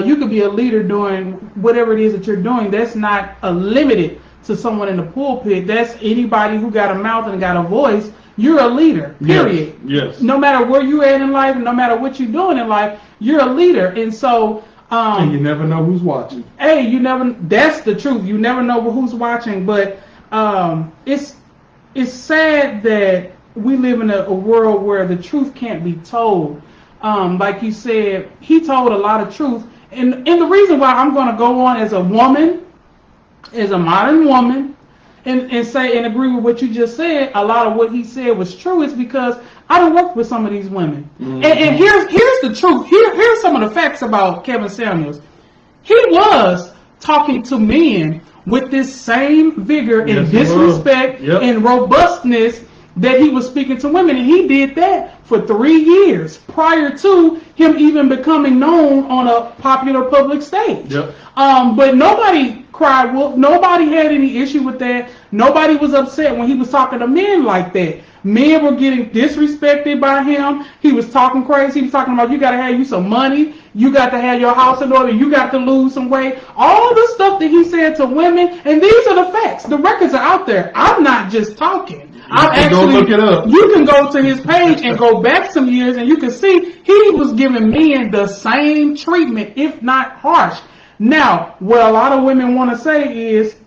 You could be a leader doing whatever it is that you're doing. That's not limited to someone in the pulpit. That's anybody who got a mouth and got a voice. You're a leader, period. Yes. No matter where you at in life, no matter what you're doing in life, you're a leader. And so, and you never know who's watching. Hey, that's the truth. You never know who's watching. But it's sad that we live in a world where the truth can't be told. Like you said, he told a lot of truth. And the reason why I'm going to go on as a woman, as a modern woman, and say and agree with what you just said, a lot of what he said was true, is because I don't work with some of these women. And here's the truth. Here's some of the facts about Kevin Samuels. He was talking to men with this same vigor and disrespect and robustness that he was speaking to women, and he did that for 3 years prior to him even becoming known on a popular public stage. But nobody cried wolf. Nobody had any issue with that. Nobody was upset when he was talking to men like that. Men were getting disrespected by him. He was talking crazy. He was talking about, you got to have you some money. You got to have your house in order. You got to lose some weight. All the stuff that he said to women, and these are the facts. The records are out there. I'm not just talking. Go look it up. You can go to his page and go back some years, and you can see he was giving men the same treatment, if not harsh. Now, what a lot of women want to say is,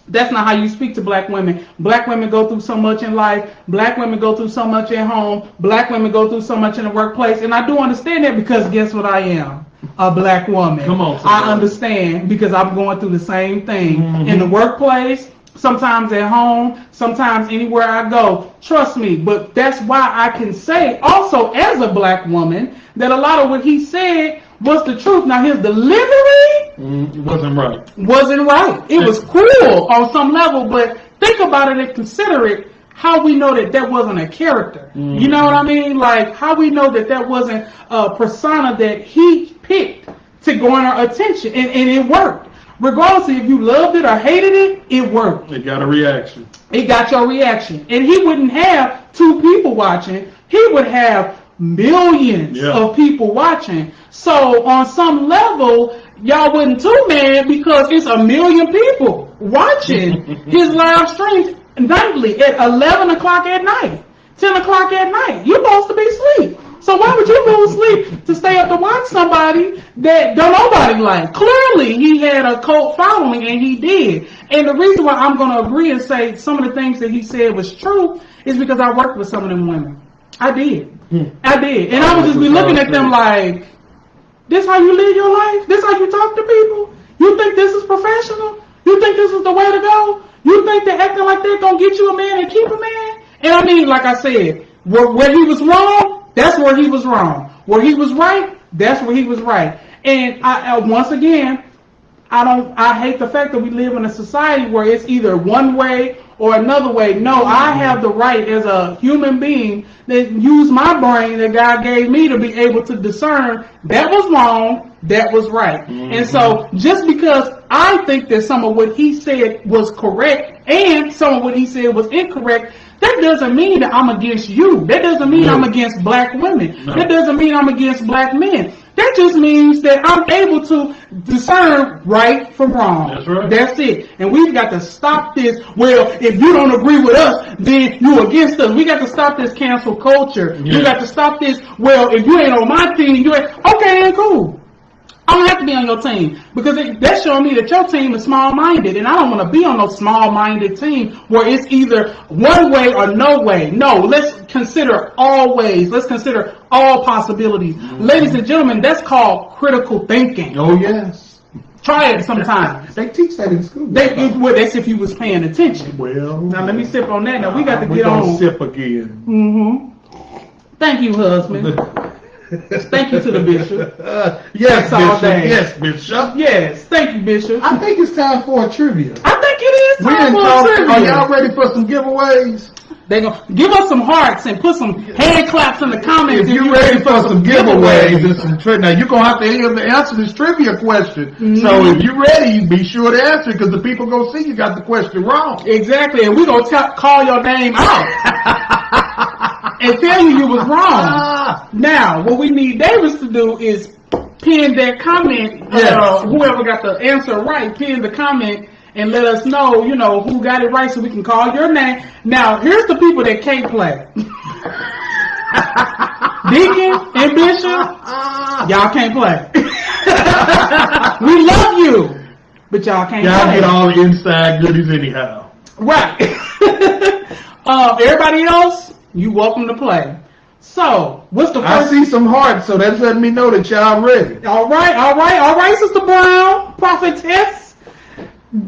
that's not how you speak to black women. Black women go through so much in life. Black women go through so much at home. Black women go through so much in the workplace. And I do understand that, because guess what I am? A black woman. Come on, I understand, because I'm going through the same thing in the workplace, sometimes at home, sometimes anywhere I go. Trust me. But that's why I can say also, as a black woman, that a lot of what he said was the truth. Now, his delivery wasn't right. It was cruel on some level, but think about it and consider it. How we know that wasn't a character. You know what I mean? Like, how we know that wasn't a persona that he picked to garner attention, and it worked. Regardless if you loved it or hated it, it worked. It got a reaction. It got your reaction. And he wouldn't have 2 people watching. He would have millions of people watching. So on some level, y'all wasn't too mad, because it's 1 million people watching his live streams nightly at 11 o'clock at night, 10 o'clock at night. You're supposed to be asleep. So why would you lose sleep to stay up to watch somebody that don't nobody like? Clearly, he had a cult following, and he did. And the reason why I'm going to agree and say some of the things that he said was true is because I worked with some of them women. I did. I did. And I would just be looking at them like, this how you live your life? This how you talk to people? You think this is professional? You think this is the way to go? You think that acting like that gonna get you a man and keep a man? And I mean, like I said, where he was wrong, that's where he was wrong. Where he was right, that's where he was right. And I once again, I hate the fact that we live in a society where it's either one way or another way. No, I have the right as a human being that use my brain that God gave me to be able to discern that was wrong, that was right. Mm-hmm. And so just because I think that some of what he said was correct and some of what he said was incorrect, that doesn't mean that I'm against you. That doesn't mean I'm against black women. No. That doesn't mean I'm against black men. That just means that I'm able to discern right from wrong. That's right. That's it. And we've got to stop this. Well, if you don't agree with us, then you're against us. We got to stop this cancel culture. Yeah. We got to stop this. Well, if you ain't on my team, you ain't. Okay, then cool. I don't have to be on your team because that's showing me that your team is small-minded, and I don't want to be on no small-minded team where it's either one way or no way. No, let's consider all ways. Let's consider all possibilities. Mm-hmm. Ladies and gentlemen, that's called critical thinking. Oh, yes. Try it sometime. They teach that in school. That's if you was paying attention. Well, now let me sip on that. Now we got to get on. We're going to sip again. Mm-hmm. Thank you, husband. Thank you to the bishop. Yes, all Bishop. day. Yes, Bishop. Yes, thank you, Bishop. I think it's time for a trivia. I think it is time for a trivia. Are y'all ready for some giveaways? They gonna give us some hearts and put some hand claps in the comments. If you're ready for some giveaways and some trivia, now you're gonna have to answer this trivia question. Mm-hmm. So if you're ready, be sure to answer because the people gonna see you got the question wrong. Exactly, and we're gonna call your name out and tell you was wrong. Now, what we need Davis to do is pin that comment. Yes. Whoever got the answer right, pin the comment. And let us know, who got it right so we can call your name. Now, here's the people that can't play. Deacon and Bishop, y'all can't play. We love you, but y'all can't play. Y'all get all the inside goodies anyhow. Right. Everybody else, you welcome to play. So, what's the first? I see some hearts, so that's letting me know that y'all ready. All right, Sister Brown, prophetess.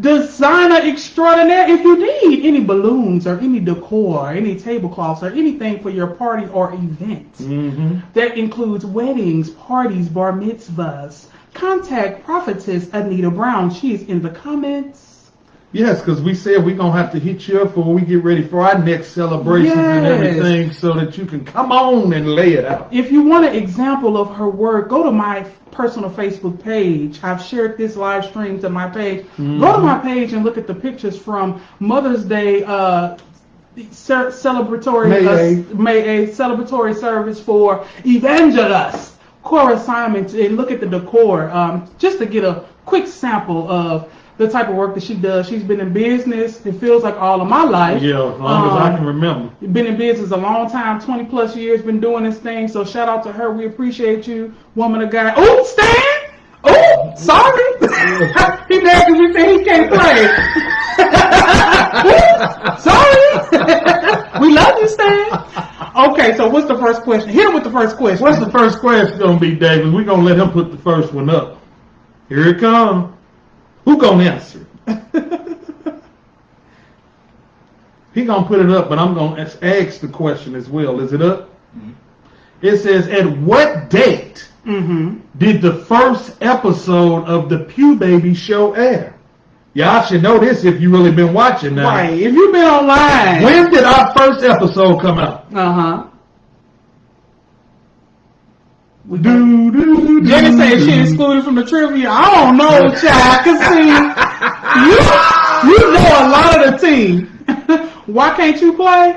Designer extraordinaire. If you need any balloons or any decor, or any tablecloths or anything for your party or event, that includes weddings, parties, bar mitzvahs, contact prophetess Anita Brown. She is in the comments. Yes, because we said we're going to have to hit you up before we get ready for our next celebrations and everything so that you can come on and lay it out. If you want an example of her work, go to my personal Facebook page. I've shared this live stream to my page. Go to my page and look at the pictures from Mother's Day celebratory May 8th celebratory service for Evangelists, Cora Simon, and look at the decor just to get a quick sample of the type of work that she does. She's been in business, it feels like all of my life. Yeah, as long as I can remember. Been in business a long time, 20 plus years, been doing this thing. So shout out to her. We appreciate you, woman of God. Oh, Stan! Oh, sorry. He mad because we say he can't play. Sorry. We love you, Stan. Okay, so what's the first question? Hit him with the first question. What's the first question going to be, David? We're going to let him put the first one up. Here it comes. Who gonna answer? He gonna put it up, but I'm gonna ask the question as well. Is it up? Mm-hmm. It says, at what date did the first episode of the Pew Baby show air? Y'all should know this if you really been watching now. Right, if you've been online. When did our first episode come out? Jenny said she excluded from the trivia. I don't know, child. Cause see, you know a lot of the team. Why can't you play?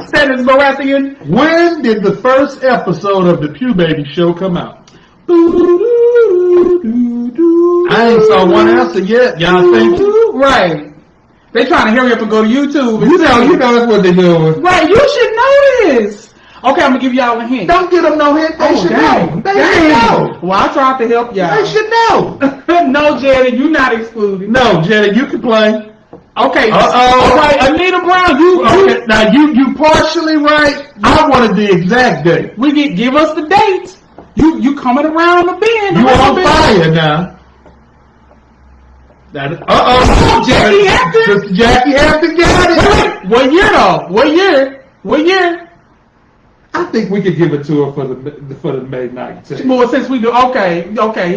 Stanton Baratheon. When did the first episode of the Pew Baby show come out? I ain't saw one answer yet. Y'all think? Right. They trying to hurry up and go to YouTube. You know that's what they're doing. Right, you should know this. Okay, I'm going to give y'all a hint. Don't give them no hint. They should know. They should know. Well, I tried to help y'all. They should know. No, Janet, you're not excluded. No, Janet, you can play. Okay. Uh-oh. All right, Anita Brown, you Okay, now you partially right. I wanted the exact date. give us the dates. You coming around the bend. You a little on bit. fire now. Uh-oh. Jackie Hampton. Sister Jackie Hampton got it. What year though? What year? I think we could give it to her for the May night. Well, since we do, okay,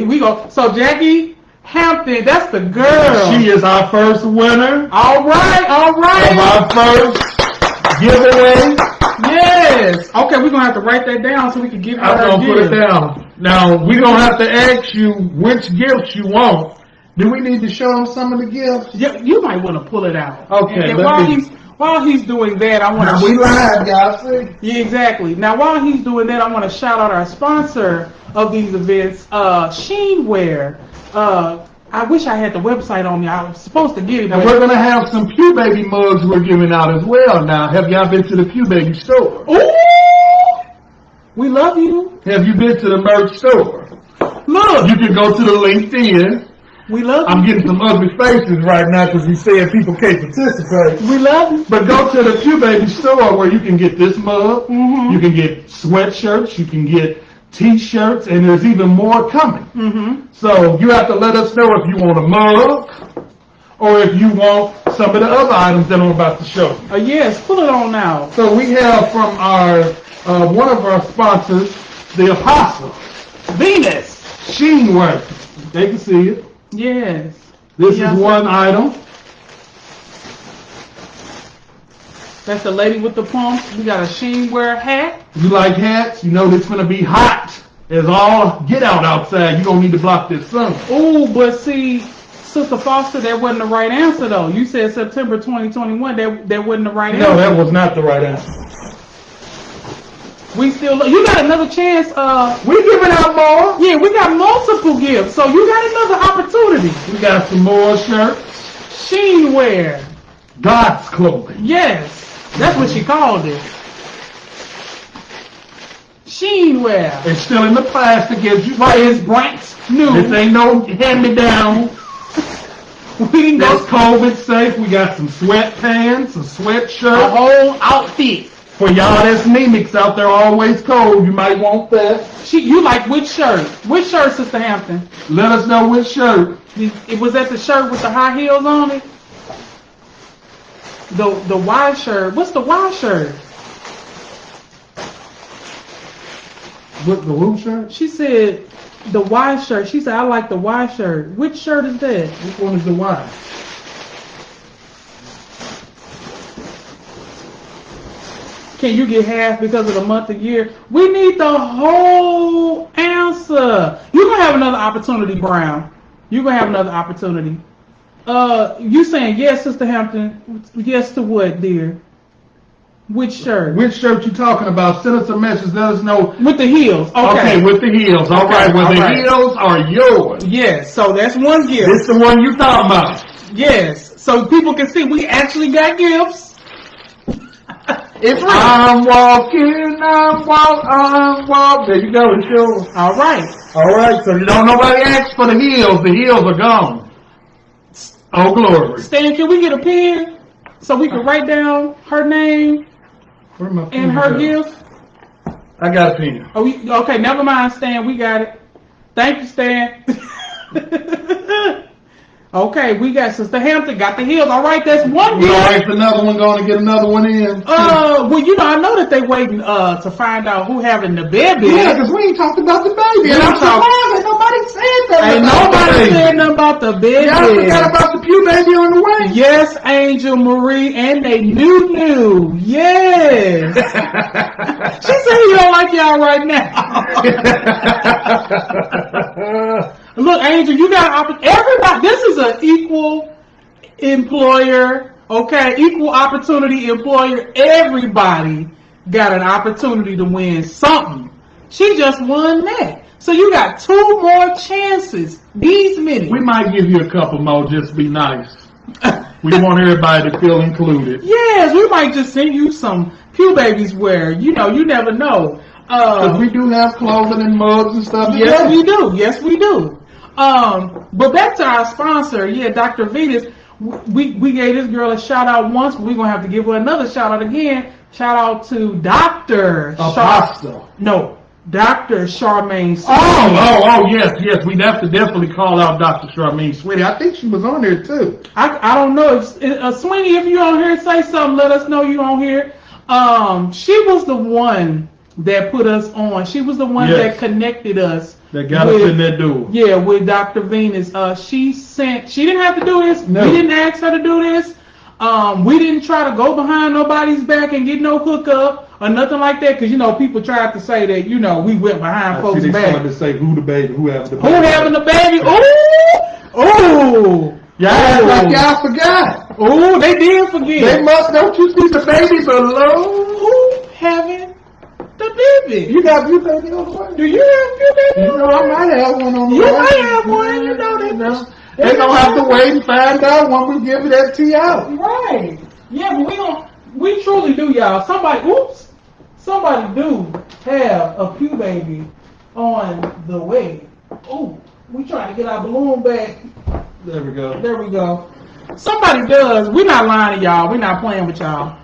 we go. So Jackie Hampton, that's the girl. She is our first winner All right. of our first giveaway. Yes. Okay, we're gonna have to write that down so we can give her I'm her gonna put it gift. down. Now we're gonna have to ask you which gifts you want. Do we need to show them some of the gifts? You might want to pull it out. Okay, And let me- while he's doing that, I want Now to. we live, y'all see? Yeah, exactly. Now, while he's doing that, I want to shout out our sponsor of these events, Sheenware. I wish I had the website on me. I was supposed to get it. And we're gonna have some Pew Baby mugs we're giving out as well. Now, have y'all been to the Pew Baby store? Ooh! We love you. Have you been to the merch store? Look, You can go to the LinkedIn. we love I'm you. getting some ugly faces right now because we saying people can't participate. We love you. But go to the Pew Baby store where you can get this mug, Mhm. you can get sweatshirts, you can get t-shirts, and there's even more coming. Mm-hmm. So you have to let us know if you want a mug or if you want some of the other items that I'm about to show you. Yes, pull it on now. So we have from our one of our sponsors, the Apostle, Venus. Sheenware. They can see it. Yes. This Yeah. is one item. That's the lady with the pumps. We got a Sheenware hat. You like hats? You know it's gonna be hot as all get out outside. You're gonna need to block this sun. Ooh, but see, Sister Foster, that wasn't the right answer though. You said September 2021. That wasn't the right No, answer. that was not the right answer. We still. You got another chance. We giving out more. Yeah, we got multiple gifts, so you got another opportunity. We got some more shirts. Sheenware. God's clothing. Yes, that's what she called it. Sheenware. It's still in the plastic. Gives you But it's brand new. This ain't no hand-me-down. We didn't That's go COVID safe. We got some sweatpants, some a sweatshirts. whole outfit. For y'all that's anemics out there, always cold, you might want that. You like which shirt? Which shirt, Sister Hampton? Let us know which shirt. It was that the shirt with the high heels on it. The Y shirt. What's the Y shirt? What, the who shirt? She said the Y shirt. She said I like the Y shirt. Which shirt is that? Which one is the Y? Can you get half because of the month and year? We need the whole answer. You're gonna have another opportunity, Brown. You're gonna have another opportunity. You saying yes, Sister Hampton? Yes to what, dear? Which shirt? Which shirt you talking about? Send us a message. Let us know. With the heels. Okay. with the heels. All Okay, right. Well, all the right. heels are yours. Yes. So that's one gift. This the one you talking about. Yes. So people can see we actually got gifts. It's real. I'm walking. There you go. It's yours. All right. All right. So you don't nobody ask for the heels. The heels are gone. Oh, glory. Stan, can we get a pen so we can write down her name Where my and pen her go? gift? I got a pen. Oh, okay, never mind, Stan. We got it. Thank you, Stan. Okay, we got Sister Hampton, got the heels. All right, that's one We gift. gonna ask another one, going to get another one in. Well, I know that they waiting to find out who having the baby. Yeah, because we ain't talked about the baby. And We I'm talk- surprised ain't nobody said that. Ain't about the nobody baby. said nothing about the baby. Y'all forgot about the Pew Baby on the way. Yes, Angel Marie, and they knew. Yes. She said he don't like y'all right now. Look, Angel, you got everybody. This is an equal employer, okay? Equal opportunity employer. Everybody got an opportunity to win something. She just won that. So you got 2 more chances. These many. We might give you a couple more, just be nice. We want everybody to feel included. Yes, we might just send you some Pew Babies wear. You never know. Because we do have clothing and mugs and stuff. as Yes, well. we do. Yes, we do. But back to our sponsor, Dr. Venus. we gave this girl a shout out once, but we're gonna have to give her another shout out again. Shout out to Dr. Apostle. Dr. Charmaine. Yes. We'd have to definitely call out Dr. Charmaine Sweetie, I think she was on there too. I don't know. Sweeney, if you on here, say something. Let us know you on here. She was the one that put us on. She was the one that connected us. That got us in that door. Yeah, with Dr. Venus. She didn't have to do this. No. We didn't ask her to do this. We didn't try to go behind nobody's back and get no hookup or nothing like that. Because, people tried to say that, we went behind folks' They back. started to say who the baby, who having the baby. Who having the baby? Ooh! Y'all like y'all forgot. Ooh, they did forget. They must, don't you see the baby below? Who having the baby? You got your baby on the way? Do you have your baby? I might have one on the You way. might have one, that. They gonna have to wait and find out when we give it that tea out. Right. Yeah, but we truly do, y'all. Somebody do have a Pew baby on the way. Ooh, we trying to get our balloon back. There we go. There we go. Somebody does. We're not lying to y'all. We're not playing with y'all.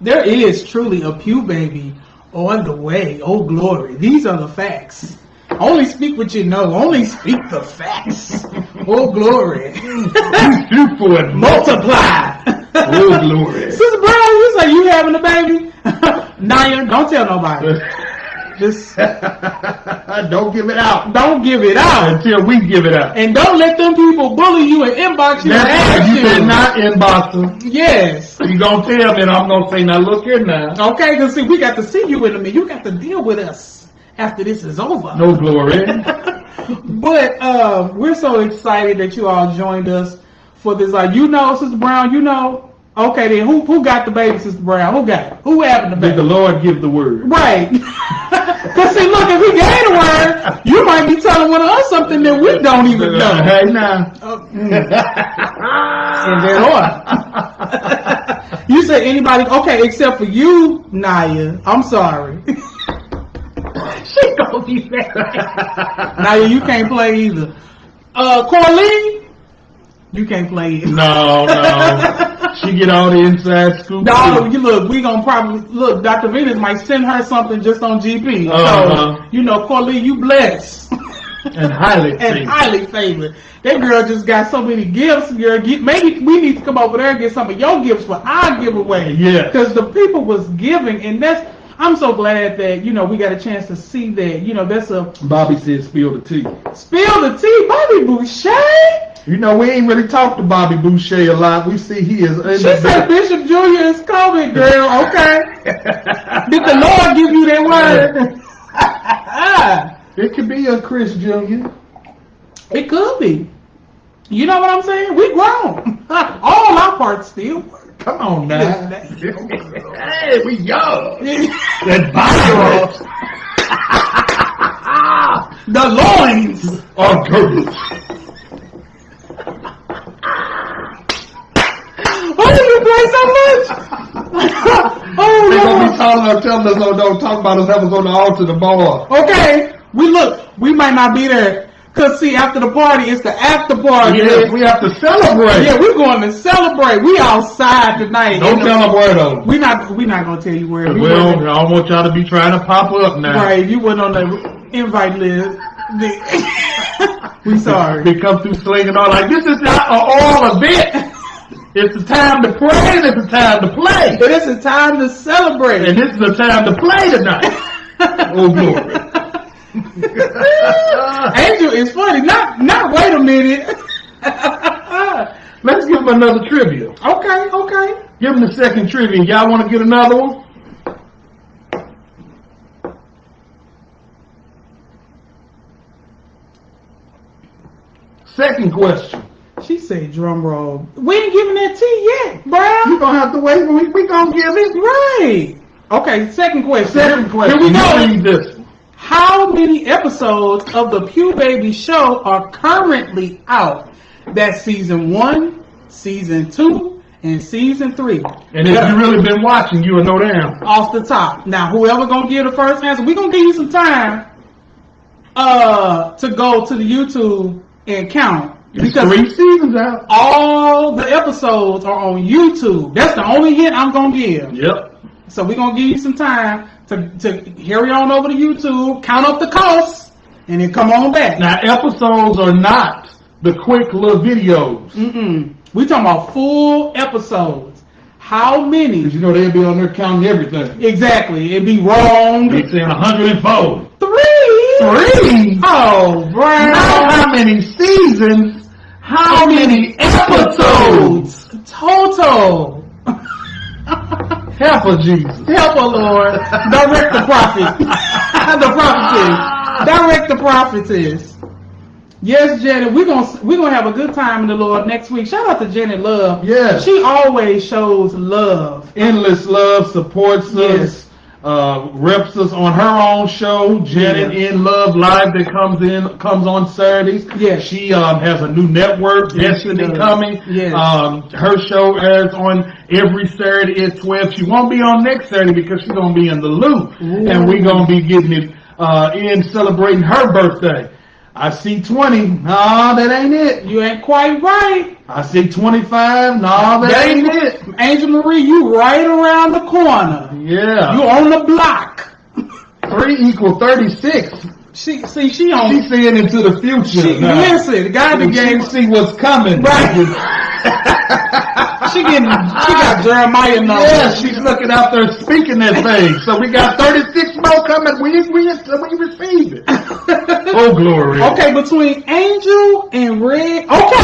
There is truly a Pew baby on the way. Oh, glory. These are the facts. Only speak what you know. Only speak the facts. Oh, glory. You for it. Multiply. Oh, glory. Sister Brown, you say you having a baby? Naya, don't tell nobody. Just don't give it out. Don't give it out. Until we give it out. And don't let them people bully you and inbox you. That's and right. ask You did not inbox them. Yes. You gonna tell me and I'm gonna say, now look here now. Okay, because see, we got to see you in a minute. You got to deal with us after this is over. No glory. But we're so excited that you all joined us for this. Sister Brown, Okay, then who got the baby, Sister Brown? Who got it? Who having the Did baby? the Lord give the word? Right. Because see, look, if we gave the word, you might be telling one of us something that we don't even know. Hey, now. You said anybody, okay, except for you, Naya. I'm sorry. She gonna be mad. Naya, you can't play either. Corleen, you can't play either. No. She get all the inside scoop. No, you look, we gonna probably, Dr. Venus might send her something just on GP. Uh-huh. So, Corleen, you blessed. And highly favored. Highly favored. That girl just got so many gifts. Maybe we need to come over there and get some of your gifts for our giveaway. Yeah. Because the people was giving, and I'm so glad that, we got a chance to see that. That's a... Bobby said spill the tea. Spill the tea, Bobby Boucher? We ain't really talked to Bobby Boucher a lot. We see he is... She said Bishop Jr. is coming, girl. Okay. Did the Lord give you that word? It could be a Chris Jr. It could be. You know what I'm saying? We grown. All our parts still work. Come on now. Hey, we young. That Bible. The loins are girded. Why do you play so much? Oh, They're going to be Lord. telling us, don't talk about us having on the altar tomorrow. Okay, we might not be there. Because, see, after the party, it's the after party. Yes, we have to celebrate. Yeah, we're going to celebrate. We outside tonight. Don't tell them where, though. We're not going to tell you where. Well, I don't want y'all to be trying to pop up now. Right, you went on the invite list. We sorry. They come through slinging all like, this is not an all event. It's the time to pray and it's the time to play. It is the time to celebrate. And this is the time to play tonight. Oh, glory. Angel is funny. Not wait a minute. Let's give him another trivia. Okay. Give him the second trivia. Y'all want to get another one? Second question. She said drum roll. We ain't giving that tea yet, Brown. You're going to have to wait. We going to give it. Right. Okay, second question. Second question. Here we go. You read this one. How many episodes of the Pew Baby Show are currently out? That's season 1, season 2, and season 3. And if you really been watching, you will know them. Off the top. Now, whoever gonna give the first answer, we gonna give you some time to go to the YouTube and count. It's Because 3 seasons out. all the episodes are on YouTube. That's the only hint I'm gonna give. Yep. So we're gonna give you some time to hurry on over to YouTube, count up the costs, and then come on back. Now, episodes are not the quick little videos. We talking about full episodes. How many? Because you know they'll be on there counting everything. Exactly. It'd be wrong. They saying 104. 3. 3? Oh, Brown. Not how many seasons, how many episodes? Total. Help us, Jesus. Help her, Lord. Direct the prophet. The prophetess. Direct the prophetess. Yes, Janet, we're gonna have a good time in the Lord next week. Shout out to Janet Love. Yes. She always shows love. Endless love, supports Yes. us, reps us on her own show, Janet Yeah. in Love Live, that comes on Saturdays. Yes. She has a new network, Yes, she Destiny, does. coming. Yes. Her show airs on every Saturday at 12. She won't be on next Saturday because she's gonna be in the loop, Ooh. and we're gonna be getting it in celebrating her birthday. I see 20. No, that ain't it. You ain't quite right. I see 25. No, that ain't it. Angel Marie, you right around the corner. Yeah. You on the block. 3 equals 36. She on. She's seeing into the future. now. Listen, God She gave. can see what's coming. She got Jeremiah numbers. Yeah, she's looking out there speaking that thing. So we got 36 more coming. We receive it. Oh, glory. Okay, between Angel and Red. Okay.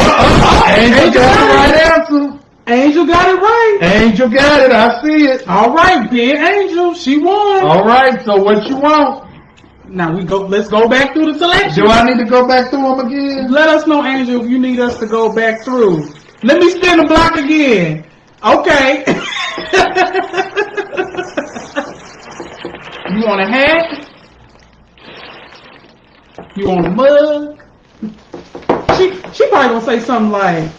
Angel got the right answer. Angel got it right. Angel got it. I see it. All right, big Angel, she won. All right. So what you want? Now let's go back through the selection. Do I need to go back through them again? Let us know, Angel, if you need us to go back through. Let me spin the block again. Okay. You want a hat? You want a mug? She probably gonna say something like,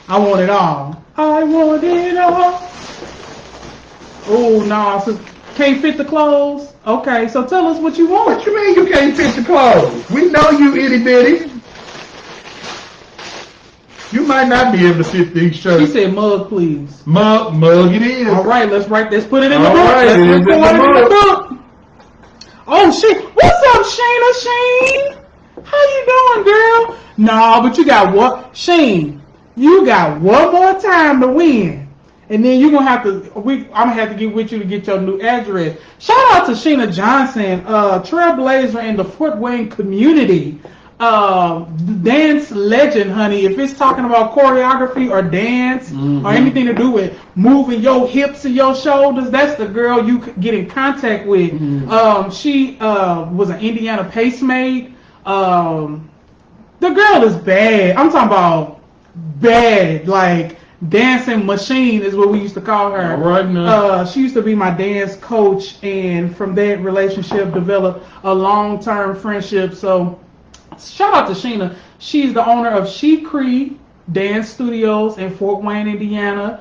I want it all. I want it all. Oh, no, so can't fit the clothes? Okay, so tell us what you want. What you mean you can't fit the clothes? We know you itty bitty. You might not be able to fit these She shirts. said mug, please. Mug it is. All right, let's put it in the All book. right, Let's it is in record the it in the book. book. Oh, shit. What's up, Shayna Shane? How you doing, girl? Nah, but you got what? Shane, you got one more time to win. And then you're going to have to, I'm going to have to get with you to get your new address. Shout out to Sheena Johnson, trailblazer in the Fort Wayne community. Dance legend, honey. If it's talking about choreography or dance or anything to do with moving your hips and your shoulders, that's the girl you could get in contact with. She was an Indiana Pacemate. The girl is bad. I'm talking about bad, like dancing machine is what we used to call her. All right, now. She used to be my dance coach, and from that relationship developed a long-term friendship. So shout out to Sheena. She's the owner of She Cree Dance Studios in Fort Wayne, Indiana.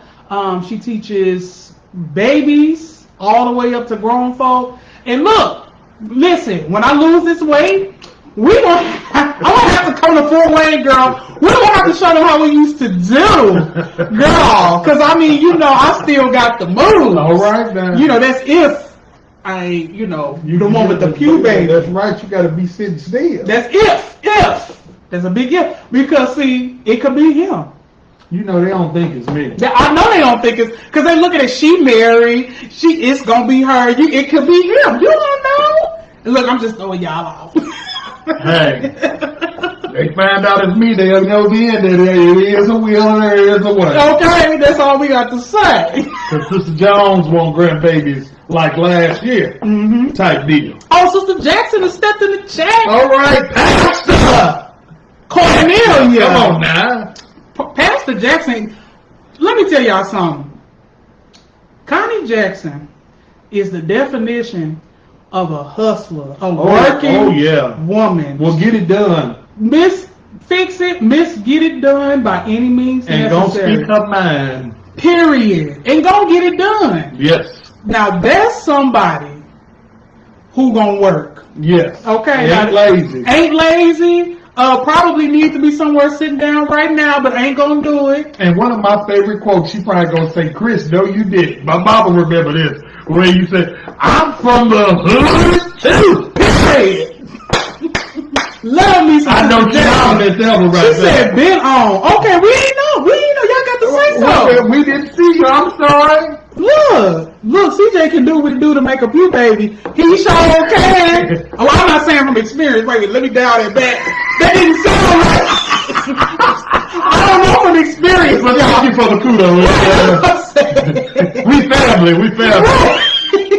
She teaches babies all the way up to grown folk. And look, listen, when I lose this weight, I'm gonna have to come to Fort Wayne, girl. We're gonna have to show them how we used to do, girl. Because I mean, you know, I still got the moves. All right, now. You know, that's if I, you know, the one with the puberty. That's right. You got to be sitting still. That's if. There's a big if. Because, see, it could be him. You know they don't think it's me. I know they don't think it's, because they looking at she married, it's going to be her. It could be him. You don't know. Look, I'm just throwing y'all off. Hey, they find out it's me. They'll know then that there is a will and there is a way. Okay, that's all we got to say. Because Sister Jones won't grandbabies like last year. Type deal. Oh, Sister Jackson has stepped in the chat. All right, Pastor. Cornelia. Come on now. Pastor Jackson, let me tell y'all something. Connie Jackson is the definition of a hustler, a working woman. Well, get it done. Miss Fix It, Miss Get It Done by any means And don't necessary. speak her mind. Period. And go get it done. Yes. Now that's somebody who gonna work. Yes. Okay. Ain't now, lazy. Ain't lazy. Probably need to be somewhere sitting down right now, but ain't gonna do it. And one of my favorite quotes, she probably gonna say, Chris, no you didn't. My mama remember this. Where you said, I'm from the hood too. Period. Love me some I know Sister y'all Jackson. that ever She right said, there. been on. Okay, we ain't know. Y'all got to say so. We didn't see you, I'm sorry. Look, CJ can do what he do to make a pew baby. He sure can. Oh, I'm not saying from experience. Wait, let me dial that back. That didn't sound right. I don't know from experience, But but thank you for the kudos. We family.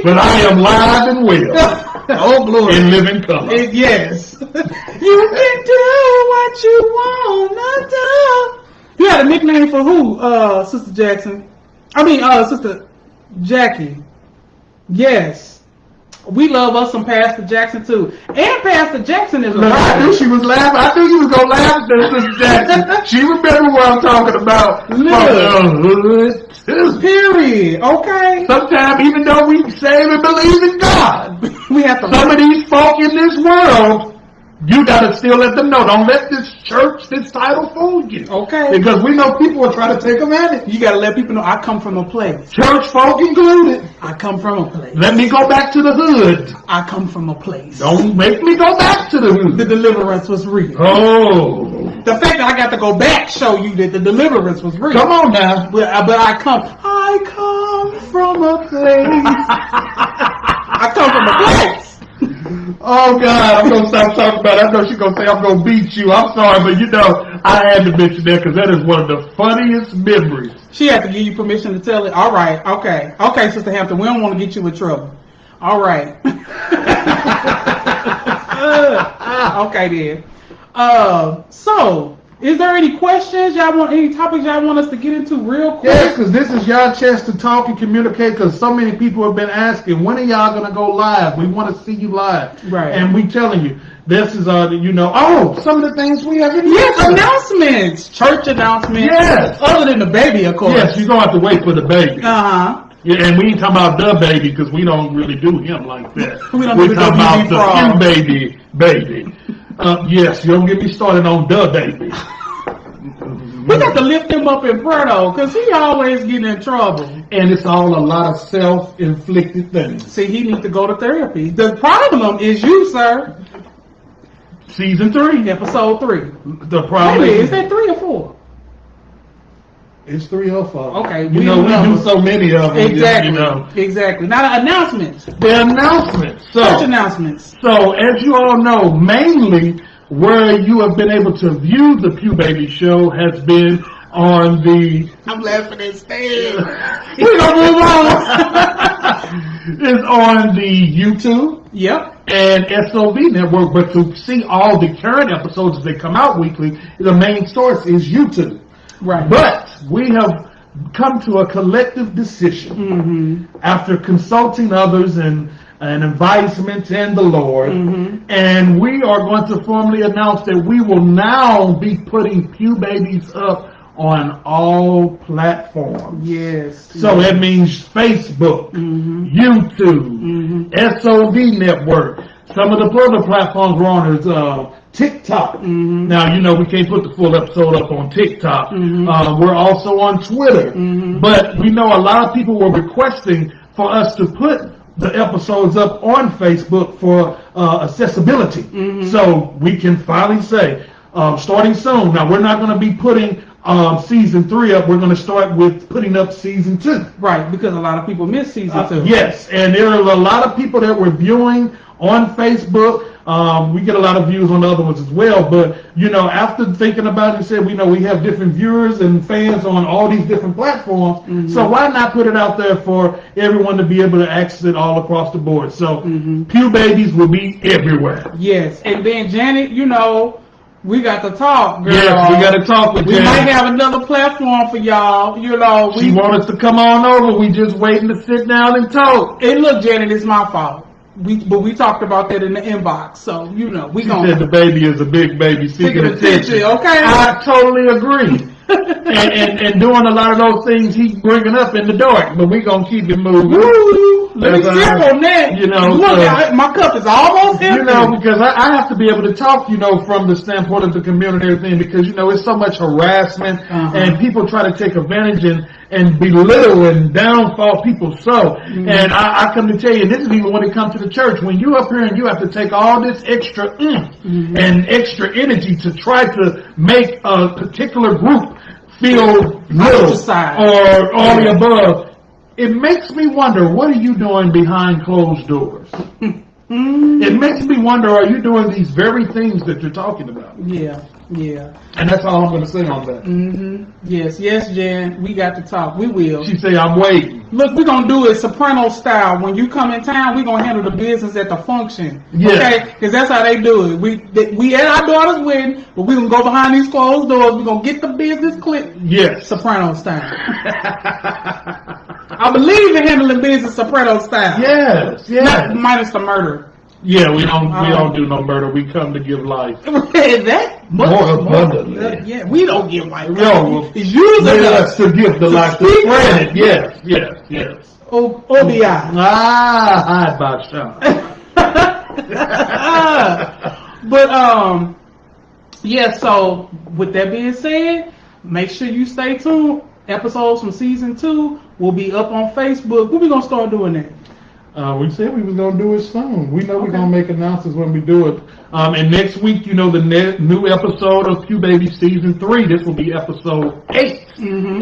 But I am live and well. Oh, glory. In living color. Yes. You can do what you wanna do. You had a nickname for who, Sister Jackson? Sister Jackie. Yes. We love us some Pastor Jackson too. And Pastor Jackson is a Look, I knew writer. she was laughing. I knew you was gonna laugh at that, Sister Jackson. She remember what I'm talking about. Look. From the hood too. Period. Okay. Sometimes, even though we save and believe in God, We have to some of these folk in this world, you gotta still let them know. Don't let this church, this title fool you. Okay. Because we know people will try to take advantage. You gotta let people know I come from a place. Church folk included. I come from a place. Let me go back to the hood. I come from a place. Don't make me go back to the The hood. deliverance was real. Oh. The fact that I got to go back show you that the deliverance was real. Come on now. But I come from a place. I come from a place. Oh God, I'm gonna stop talking about it. I know she's gonna say I'm gonna beat you. I'm sorry, but you know, I had to mention that because that is one of the funniest memories. She had to give you permission to tell it. All right, okay, Sister Hampton. We don't want to get you in trouble. All right. Okay then. So, is there any questions any topics y'all want us to get into real quick? Yes, because this is y'all chance to talk and communicate. Because so many people have been asking, when are y'all gonna go live? We want to see you live. Right. And we telling you, this is some of the things we have in Yes, announcements, church announcements. Yes. Other than the baby, of course. Yes, you're gonna have to wait for the baby. Uh-huh. Yeah, and we ain't talking about the baby because we don't really do him like that. We don't We're do the talking about WB frog. the baby. Yes, you don't get me started on the baby. We got to lift him up in prayer though, because he always getting in trouble. And it's all a lot of self-inflicted things. See, he needs to go to therapy. The problem is you, sir. Season 3. Episode 3. The problem Maybe, is that 3 or 4? It's 3 or 4. Okay, You know, we do so many of them. Exactly. You know. Exactly. Now the announcements. The announcements. Church announcements. So, as you all know, mainly where you have been able to view the Pew Baby Show has been on the... I'm laughing at Stan. We're going to move on. It's on the YouTube Yep. and SOV Network, but to see all the current episodes as they come out weekly, the main source is YouTube. Right. But we have come to a collective decision Mm-hmm. after consulting others and advisement and the Lord, Mm-hmm. and we are going to formally announce that we will now be putting Pew Babies up on all platforms. Yes. So that means Facebook, Mm-hmm. YouTube, SOV Network. Some of the other platforms we're on is TikTok. Mm-hmm. Now, you know, we can't put the full episode up on TikTok. Mm-hmm. We're also on Twitter. Mhm. But we know a lot of people were requesting for us to put the episodes up on Facebook for accessibility. Mhm. So we can finally say, starting soon. Now, we're not going to be putting season 3 up. We're going to start with putting up season 2. Right, because a lot of people miss season 2. Yes, and there are a lot of people that were viewing on Facebook. We get a lot of views on the other ones as well, but you know, after thinking about it, said we have different viewers and fans on all these different platforms. Mm-hmm. So why not put it out there for everyone to be able to access it all across the board? So Mhm. Pew Babies will be everywhere. Yes, and then Janet, you know, we got to talk, girl. Yes, we got to talk with We Jen. might have another platform for y'all. You know, She want us to come on over. We just waiting to sit down and talk. And look, Janet, it's my fault. But we talked about that in the inbox, so you know we She gonna said the baby is a big baby seeking attention. Okay. I totally agree. and doing a lot of those things he's bringing up in the dark, but we gonna keep it moving. Woo! Let me sip on that. You know, look, my cup is almost empty. you know, because I have to be able to talk, you know, from the standpoint of the community and everything, because, you know, it's so much harassment and people try to take advantage and belittle and downfall people so. And I come to tell you, this is even when it comes to the church, when you up here and you have to take all this extra and extra energy to try to make a particular group feel little or all the above. It makes me wonder, what are you doing behind closed doors? It makes me wonder, are you doing these very things that you're talking about? Yeah. And that's all I'm going to say on that. Yes, Jan, we got to talk. We will. She say, I'm waiting. Look, we're going to do it Soprano style. When you come in town, we're going to handle the business at the function. Yeah. Okay? Because that's how they do it. We at our daughter's wedding, but we're going to go behind these closed doors. We're going to get the business clipped. Yes. Soprano style. I believe in handling business Soprano style. Yes. Not minus the murder. Yeah, we don't do no murder. We come to give life. That More abundantly. Yeah, we don't give life. No, It's usually yes, to give the life to speak spread it. Yes. OBI. Hide by shot. But yeah, so with that being said, make sure you stay tuned. Episodes from season 2 will be up on Facebook. When we gonna start doing that? We said we was gonna do it soon. We know we're gonna make announcements when we do it. And next week, you know, the new episode of Q Baby season 3. This will be episode 8.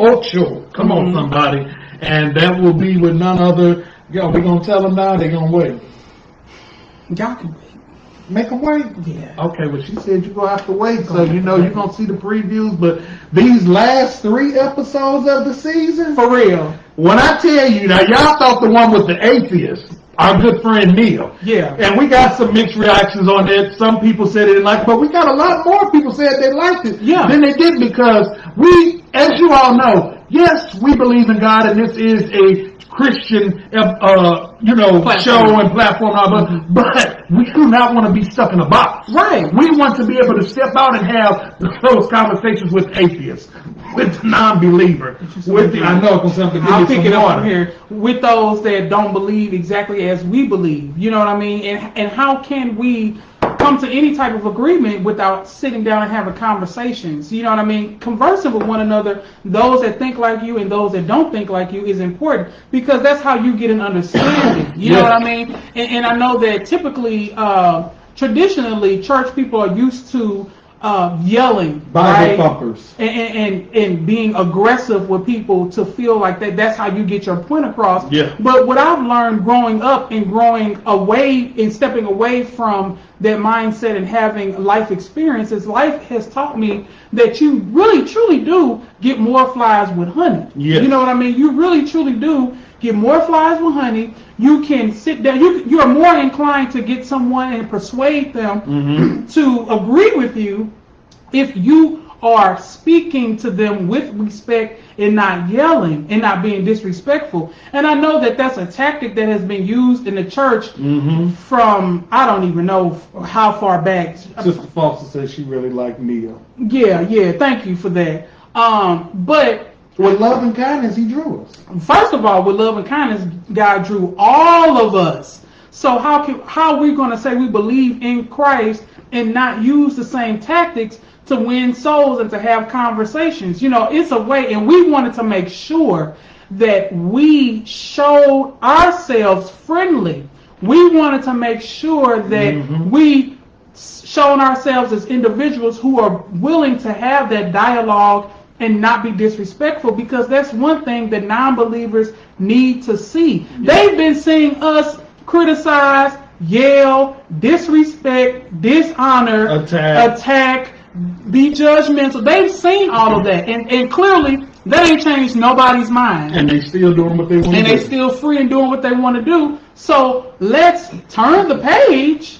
Ocho. Come on, somebody. And that will be with none other. Yo, we gonna tell them now. They gonna wait. Y'all can wait. Make them wait. Yeah. Okay, well, she said you're gonna have to wait, so you know you're gonna see the previews. But these last 3 episodes of the season, For real. when I tell you, now y'all thought the one with the atheist, our good friend Neil. Yeah. And we got some mixed reactions on it. Some people said they didn't like it, but we got a lot more people said they liked it than they did, because we, as you all know, yes, we believe in God, and this is a Christian, Platform. show and platform, but we do not want to be stuck in a box. Right. We want to be able to step out and have those conversations with atheists, with the non-believer, with the, I know it's something to I'll give pick you it some up water. from here. With those that don't believe exactly as we believe. You know what I mean? And how can we come to any type of agreement without sitting down and having conversations? You know what I mean? Conversing with one another, those that think like you and those that don't think like you, is important, because that's how you get an understanding. You know what I mean? And I know that typically, traditionally, church people are used to yelling, Bible thumpers. and being aggressive with people to feel like that's how you get your point across. Yeah. But what I've learned growing up and growing away and stepping away from that mindset and having life experiences, life has taught me that you really truly do get more flies with honey. Yes. You know what I mean? You really truly do get more flies with honey. You can sit down. You are more inclined to get someone and persuade them to agree with you if you are speaking to them with respect and not yelling and not being disrespectful. And I know that that's a tactic that has been used in the church from, I don't even know how far back. Sister Foster says she really liked Neil. Yeah, thank you for that. But with love and kindness, he drew us. First of all, with love and kindness, God drew all of us. So how are we going to say we believe in Christ and not use the same tactics to win souls and to have conversations? You know, it's a way, and we wanted to make sure that we showed ourselves friendly. We wanted to make sure that we showed ourselves as individuals who are willing to have that dialogue and not be disrespectful, because that's one thing that non-believers need to see. They've been seeing us criticize, yell, disrespect, dishonor, attack, be judgmental. They've seen all of that, and clearly that ain't changed nobody's mind. And they still doing what they want to do. And they still free and doing what they want to do. So let's turn the page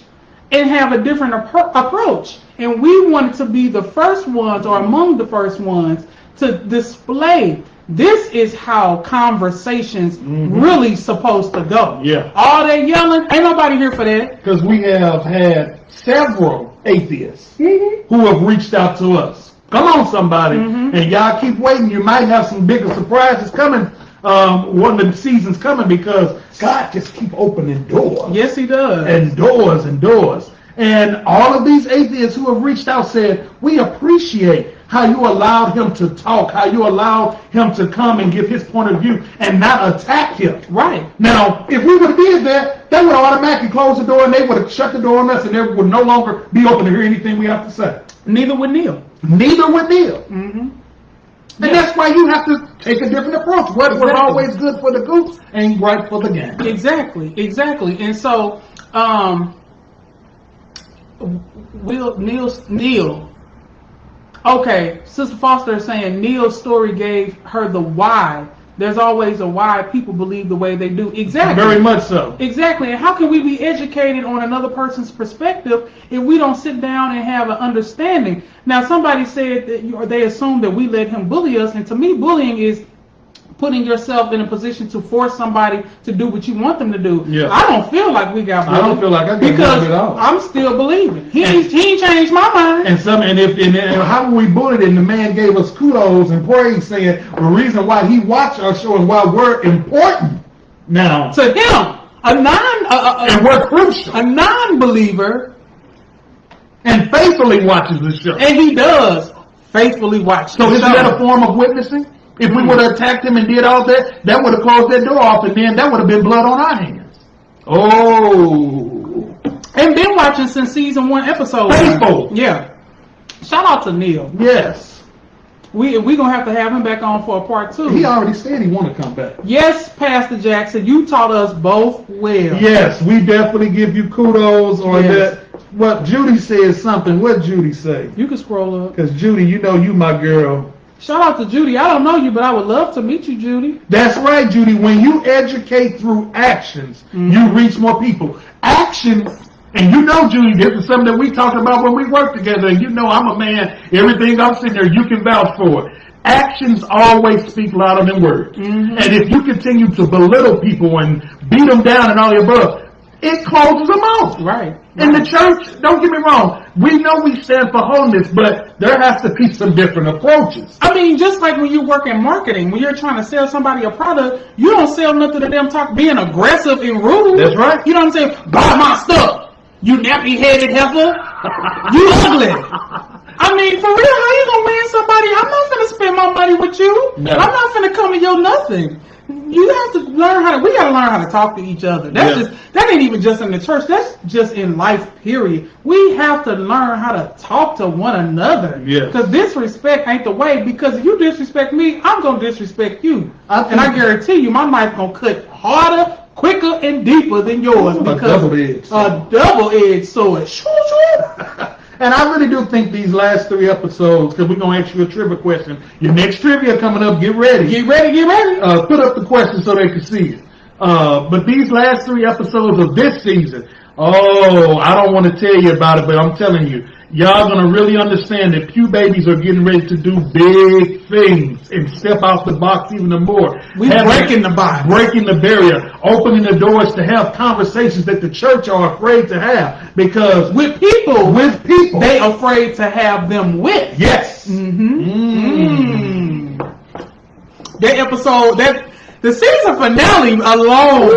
and have a different approach. And we wanted to be the first ones, or among the first ones, to display this is how conversations really supposed to go. Yeah. All that yelling, ain't nobody here for that. Because we have had several atheists who have reached out to us. Come on, somebody. And y'all keep waiting. You might have some bigger surprises coming one of the seasons coming because God just keep opening doors. Yes, he does. And doors and doors. And all of these atheists who have reached out said, we appreciate how you allowed him to talk, how you allowed him to come and give his point of view and not attack him. Right. Now, if we would have did that, they would have automatically closed the door and they would have shut the door on us and they would no longer be open to hear anything we have to say. Neither would Neil. Neither would Neil. Mm-hmm. And that's why you have to take a different approach. What was always good for the goose ain't right for the gander. Exactly. And so, Neil. Okay, Sister Foster is saying Neil's story gave her the why. There's always a why people believe the way they do. Exactly. Very much so. Exactly. And how can we be educated on another person's perspective if we don't sit down and have an understanding? Now, somebody said that they assume that we let him bully us, and to me, bullying is putting yourself in a position to force somebody to do what you want them to do. Yeah. I don't feel like we got bullied. I don't feel like I got because bullied at all. I'm still believing. He ain't changed my mind. And how were we bullied? And the man gave us kudos and praise, saying the reason why he watched our show and why we're important now. To him, And we're crucial. a non-believer, And faithfully watches the show. and he does faithfully watch. So the isn't show. that a form of witnessing? If we would have attacked him and did all that, that would have closed that door off, and then that would have been blood on our hands. Oh. And been watching since season 1, episode 1. Faithful. Yeah. Shout out to Neil. Yes. We gonna have to have him back on for a part 2. He already said he want to come back. Yes, Pastor Jackson, you taught us both well. Yes, we definitely give you kudos on Yes. that. What Judy says something. What Judy say? You can scroll up. Because Judy, you know you my girl. Shout out to Judy. I don't know you, but I would love to meet you, Judy. That's right, Judy. When you educate through actions, you reach more people. Actions, and you know, Judy, this is something that we talked about when we worked together. And you know I'm a man. Everything I'm sitting there, you can vouch for it. Actions always speak louder than words. And if you continue to belittle people and beat them down and all the above, it closes them off. Right. In the church, don't get me wrong, we know we stand for holiness, but there has to be some different approaches. I mean, just like when you work in marketing, when you're trying to sell somebody a product, you don't sell nothing to them being aggressive and rude. That's right. You know what I'm saying? Buy my stuff. You nappy-headed heifer. You ugly. I mean, for real, how you gonna win somebody? I'm not gonna spend my money with you. No. I'm not gonna come to your nothing. You have to learn we gotta learn how to talk to each other. That ain't even just in the church, that's just in life, period. We have to learn how to talk to one another. Yes. Because disrespect ain't the way, because if you disrespect me, I'm gonna disrespect you. I think- And I guarantee you my knife gonna cut harder, quicker, and deeper than yours. A Because double-edged sword. a double-edged sword. Shoo, shoo. And I really do think these last 3 episodes, because we're going to ask you a trivia question. Your next trivia coming up, get ready. Get ready, get ready. Put up the question so they can see it. But these last 3 episodes of this season, I don't want to tell you about it, but I'm telling you, y'all going to really understand that Pew Babies are getting ready to do big things and step out the box even more. We breaking the box. Breaking the barrier, opening the doors to have conversations that the church are afraid to have, because With people, they they afraid to have them with. yes. That episode, the season finale alone.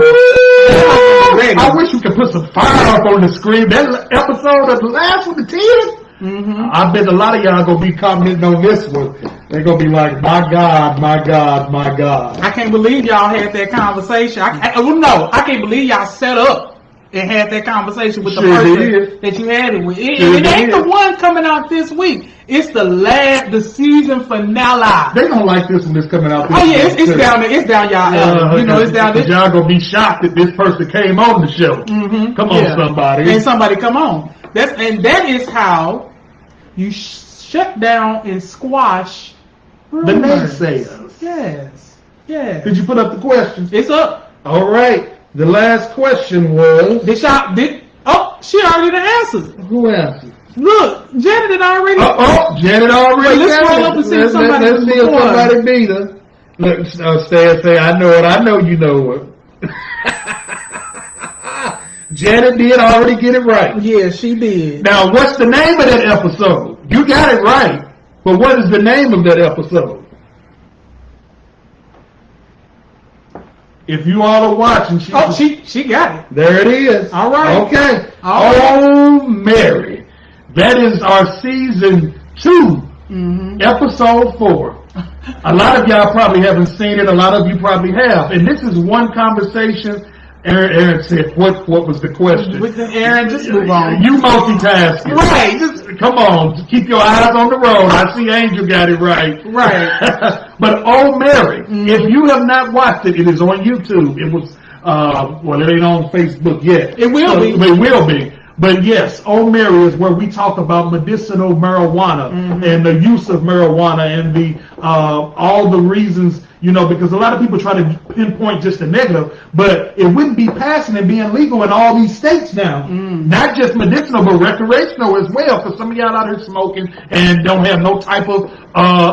Ready. I wish we could put some fire up on the screen. That episode of the last one, the 10. I bet a lot of y'all gonna be commenting on this one. They're gonna be like, my God, my God, my God. I can't believe y'all had that conversation. I can't believe y'all set up and had that conversation with the Sure person did. that you had it with. Sure It ain't did. the one coming out this week. It's the season finale. They don't like this one that's coming out. This Oh yeah, week, it's too. down there. It's down y'all alley. You know, it's down there. Y'all gonna be shocked that this person came on the show. Come on, Yeah. somebody. And somebody come on. That is how you shut down and squash The rumors. naysayers. Yes. Did you put up the questions? It's up. All right. The last question was, She already done answered. who answered? Look, Janet had already. Janet already. Wait, let's got scroll it. up and see if somebody Let's was see if before. somebody beat her. Look, say, I know it. I know you know it. Janet did already get it right. Yeah, she did. Now, what's the name of that episode? You got it right, but what is the name of that episode? If you all are watching, she got it. there it is. All right. Okay. All right. Oh, Mary. That is our season 2, episode 4. A lot of y'all probably haven't seen it. A lot of you probably have. And this is one conversation. Aaron said, what was the question? Aaron, just move on. You multitasking. Right. Just, come on. Just keep your eyes on the road. I see Angel got it right. Right. But Oh Mary, if you have not watched it, it is on YouTube. It was, well, it ain't on Facebook yet. It will be. It will be. But yes, Oh Mary is where we talk about medicinal marijuana and the use of marijuana and the all the reasons, you know, because a lot of people try to pinpoint just the negative, but it wouldn't be passing and being legal in all these states now. Not just medicinal, but recreational as well, for some of y'all out here smoking and don't have no type of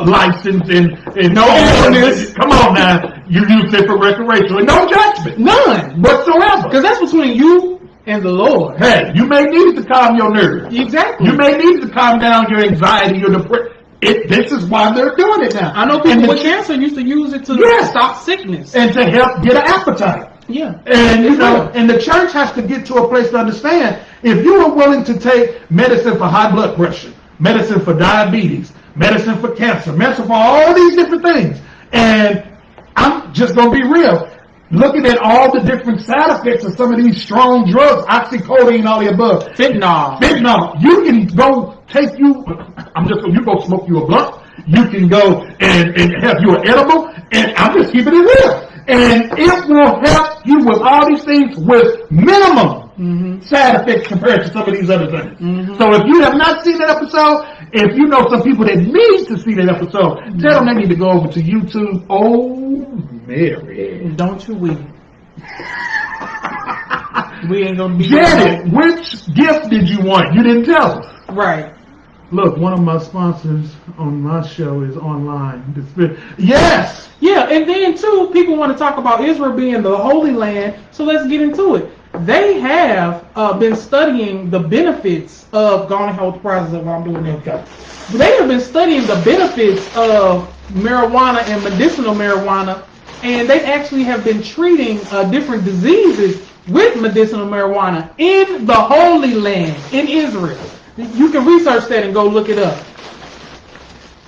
license and no illness. Come on now, you use it for recreational and no judgment. None. Whatsoever. Because that's between you and the Lord. Hey, you may need it to calm your nerves. Exactly. You may need to calm down your anxiety, your depression. This is why they're doing it now. I know people with cancer used to use it to stop sickness. And to help get an appetite. Yeah. And, you know, and the church has to get to a place to understand, if you are willing to take medicine for high blood pressure, medicine for diabetes, medicine for cancer, medicine for all these different things, and I'm just going to be real, looking at all the different side effects of some of these strong drugs, oxycodone, all the above. Fentanyl. You can go take you go smoke you a blunt. You can go and have you an edible. And I'm just keeping it real. And it will help you with all these things with minimum side effects compared to some of these other things. So if you have not seen that episode, if you know some people that need to see that episode, tell them they need to go over to YouTube. Oh, Mary. Don't you weep. We ain't gonna be Janet, which gift did you want? You didn't tell us. right. Look, one of my sponsors on my show is online. Yes! Yeah, and then too, people want to talk about Israel being the Holy Land, so let's get into it. They have been studying the benefits of Garner Health Prizes while I'm doing that. They have been studying the benefits of marijuana and medicinal marijuana, and they actually have been treating different diseases with medicinal marijuana in the Holy Land, in Israel. You can research that and go look it up.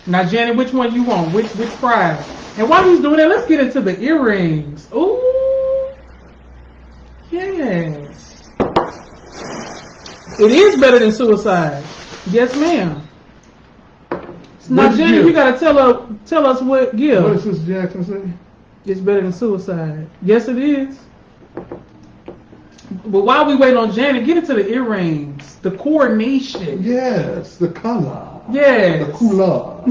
Now, Janet, which one you want? Which prize? And while he's doing that, let's get into the earrings. Ooh, yes. It is better than suicide. Yes, ma'am. Now, What Janet, gift? you gotta tell us what gift. What does Sister Jackson say? It's better than suicide. Yes, it is. But while we wait on Janet, get into the earrings, the coordination. Yes, the color. Yes. The cooler.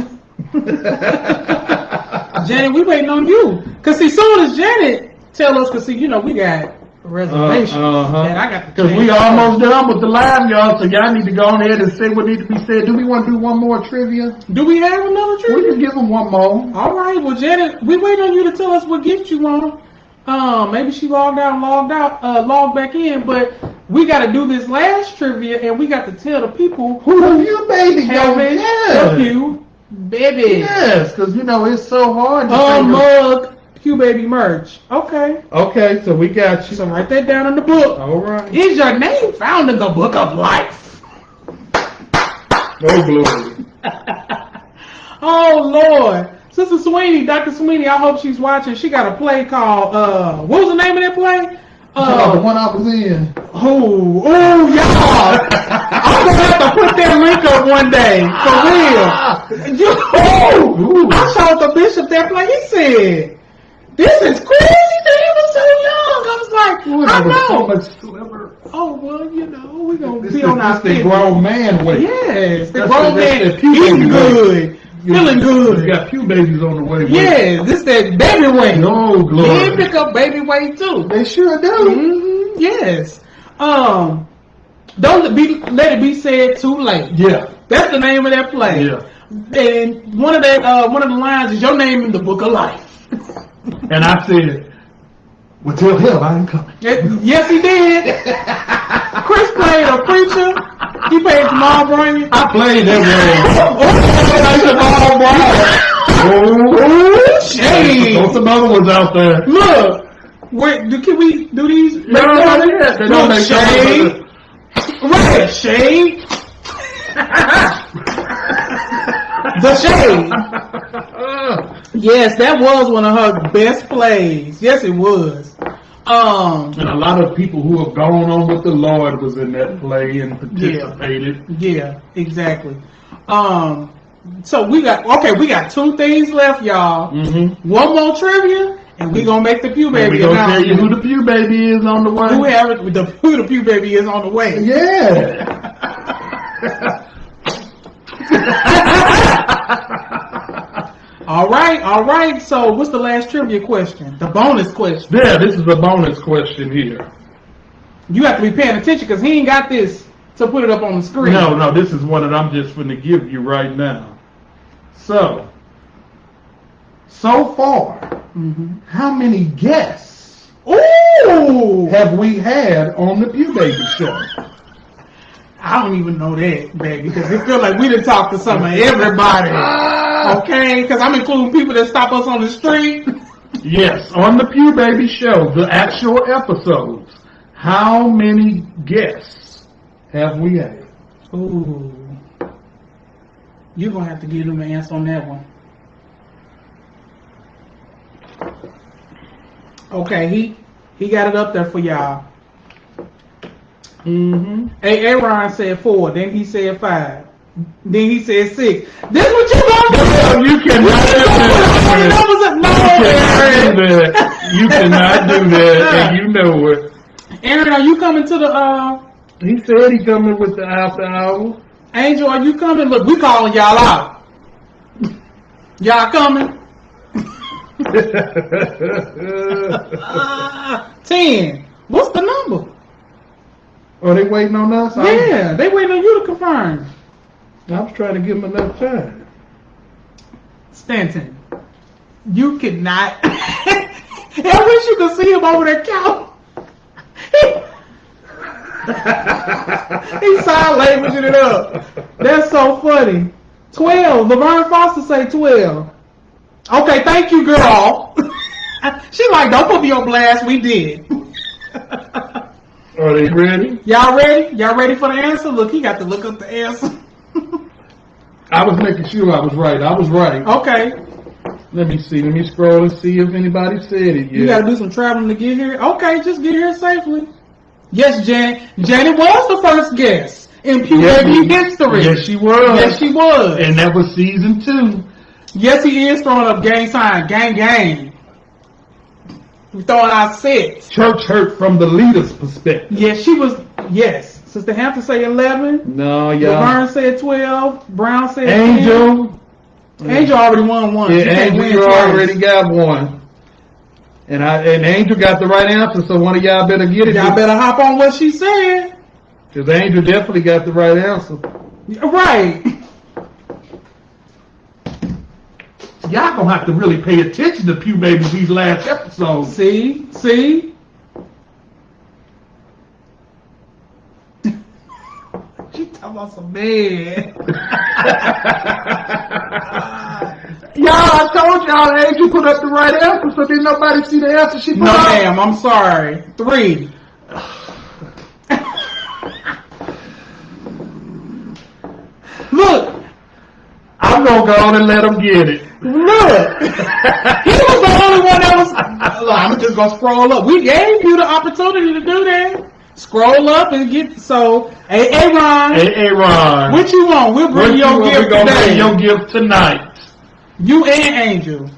Janet, we waiting on you. Cause see, soon as Janet tell us, cause see, you know, we got a reservation. And I got Because we almost done with the live, y'all, so y'all need to go ahead and say what needs to be said. Do we want to do one more trivia? Do we have another We trivia? can give them one more. All right, well, Janet, we wait on you to tell us what gift you want. Maybe she logged back in, but we got to do this last trivia, and we got to tell the people Who you, baby? having Yes. you, baby. Yes, because, you know, it's so hard to Mug, Q Baby merch. Okay, Okay, so we got you. so write that down in the book. All right. Is your name found in the book of life? Oh, glory. Oh, Lord. Sister Sweeney, Dr. Sweeney, I hope she's watching. She got a play called, what was the name of that play? The one I was in. Oh, y'all. I'm going to have to put that link up one day. For real. I showed the bishop that play. He said, this is crazy that he was so young. I was like, I know. So much clever. Oh, well, you know, we're going to This be is on our the feet. grown man way. Yes, the That's grown the man puberty eating good, feeling You good. got few babies on the way. Yeah, this that baby weight. Oh, glory. Men pick up baby weight too. They sure do. Mm-hmm, yes. Don't let it be said too late. Yeah. That's the name of that play. Yeah. And one of the lines is your name in the book of life. And I said, well, tell him I ain't coming. Yes, he did. Chris played a preacher. He played Jamal Bryant. I played that role. Oh, shade. Throw some other ones out there. Look, Wait, can we do these? No, yes, they don't make shade. Right, shade. The shade. Yes, that was one of her best plays. Yes, it was. And a lot of people who have gone on with the Lord was in that play and participated. Yeah, exactly. So we got 2 things left, y'all. Mm-hmm. One more trivia, and we gonna make the Pew Baby We're gonna tell announcement. you who the Pew Baby is on the way. Who the Pew Baby is on the way. Yeah. All right. So what's the last trivia question? The bonus question. Yeah, this is a bonus question here. You have to be paying attention because he ain't got this to put it up on the screen. No, this is one that I'm just going to give you right now. So far, how many guests have we had on the Pew Baby Show? I don't even know that, baby, because it feels like we done talked to some of everybody. Okay? Because I'm including people that stop us on the street. Yes, on the Pew Baby Show, the actual episodes, how many guests have we had? Ooh. You're going to have to give them an answer on that one. Okay, he got it up there for y'all. Mm-hmm. Aaron said 4, then he said 5, then he said 6. This what you gonna do? You cannot do that. You cannot do that, and you know it. Aaron, are you coming to the, He said he coming with the after hour. Angel, are you coming? Look, we calling y'all out. Y'all coming? 10. What's the number? Are they waiting on us? Yeah, they waiting on you to confirm. I was trying to give them enough time. Stanton, you cannot. I wish you could see him over there count. He sign languaging it up. That's so funny. 12. Laverne Foster say 12. Okay, thank you, girl. She like, don't put me on blast. We did. Are they ready? Y'all ready? Y'all ready for the answer? Look, he got to look up the answer. I was making sure I was right. I was right. Okay. Let me see. Let me scroll and see if anybody said it yet. You got to do some traveling to get here? Okay, just get here safely. Yes, Janet. Janet was the first guest in Pew Baby history. Yes, she was. Yes, she was. And that was season 2. Yes, he is throwing up gang sign. Gang, gang. We throwing out 6. Church hurt from the leader's perspective. Yes, she was. Yes. Sister Hampton say 11. No, yeah. Laverne said 12. Brown said Angel. 10. Angel already won one. Yeah, She can't Angel, win you twice. already got one. And Angel got the right answer, so one of y'all better get it. Y'all better hop on what she said. Because Angel definitely got the right answer. Right. Y'all gonna have to really pay attention to Pew Baby these last episodes. See? She talking about some man. Y'all, I told y'all Angel put up the right answer, so didn't nobody see the answer she put No, up? ma'am, I'm sorry. 3. Look, I'm gonna go on and let them get it. look. He was the only one that was. Look, I'm just gonna scroll up. We gave you the opportunity to do that. Scroll up and get. So, hey, Ron. Hey, Ron. What you want? We'll bring your gift We're gonna today. bring your gift tonight. You and Angel.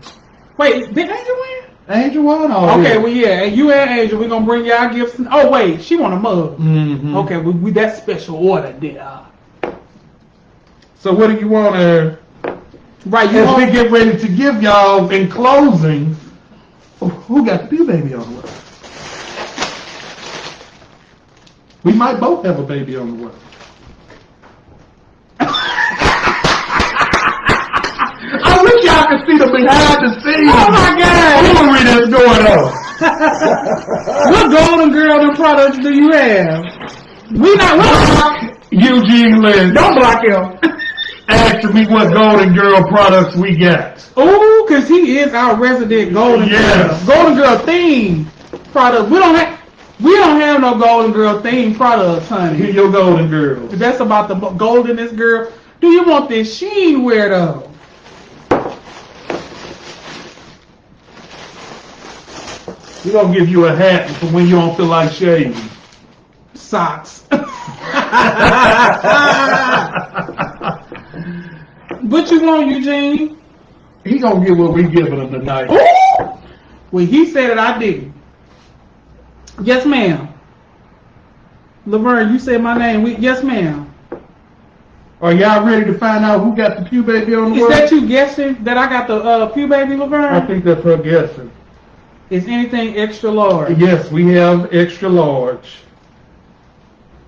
Wait, did Angel win? Angel won already. Okay, well, yeah, and you and Angel, we're gonna bring y'all gifts. Oh, wait, she want a mug. Mm-hmm. Okay, we that special order there. So what do you want, Right, you as want, we get ready to give y'all in closing, who got the Pew Baby on the way? We might both have a baby on the way. I wish y'all could see the behind the scenes. Oh my God! Foolery that's going on. What Golden Girl and products do you have? We not. Eugene Lynn, Don't block him. asked me what Golden Girl products we got. Ooh, cause he is our resident Golden Yes. Girl. Golden Girl theme. products. We don't have no Golden Girl themed products, honey. Here your golden girls. That's about the goldenest girl. Do you want this sheen wear though? We're gonna give you a hat for when you don't feel like shaving. Socks. What you want, Eugene? He gonna get what we giving him tonight. Ooh! Well, he said it, I didn't. Yes, ma'am. Laverne, you said my name. Yes, ma'am. Are y'all ready to find out who got the Pew Baby on the Is way? that you guessing that I got the Pew Baby, Laverne? I think that's her guessing. Is anything extra large? Yes, we have extra large.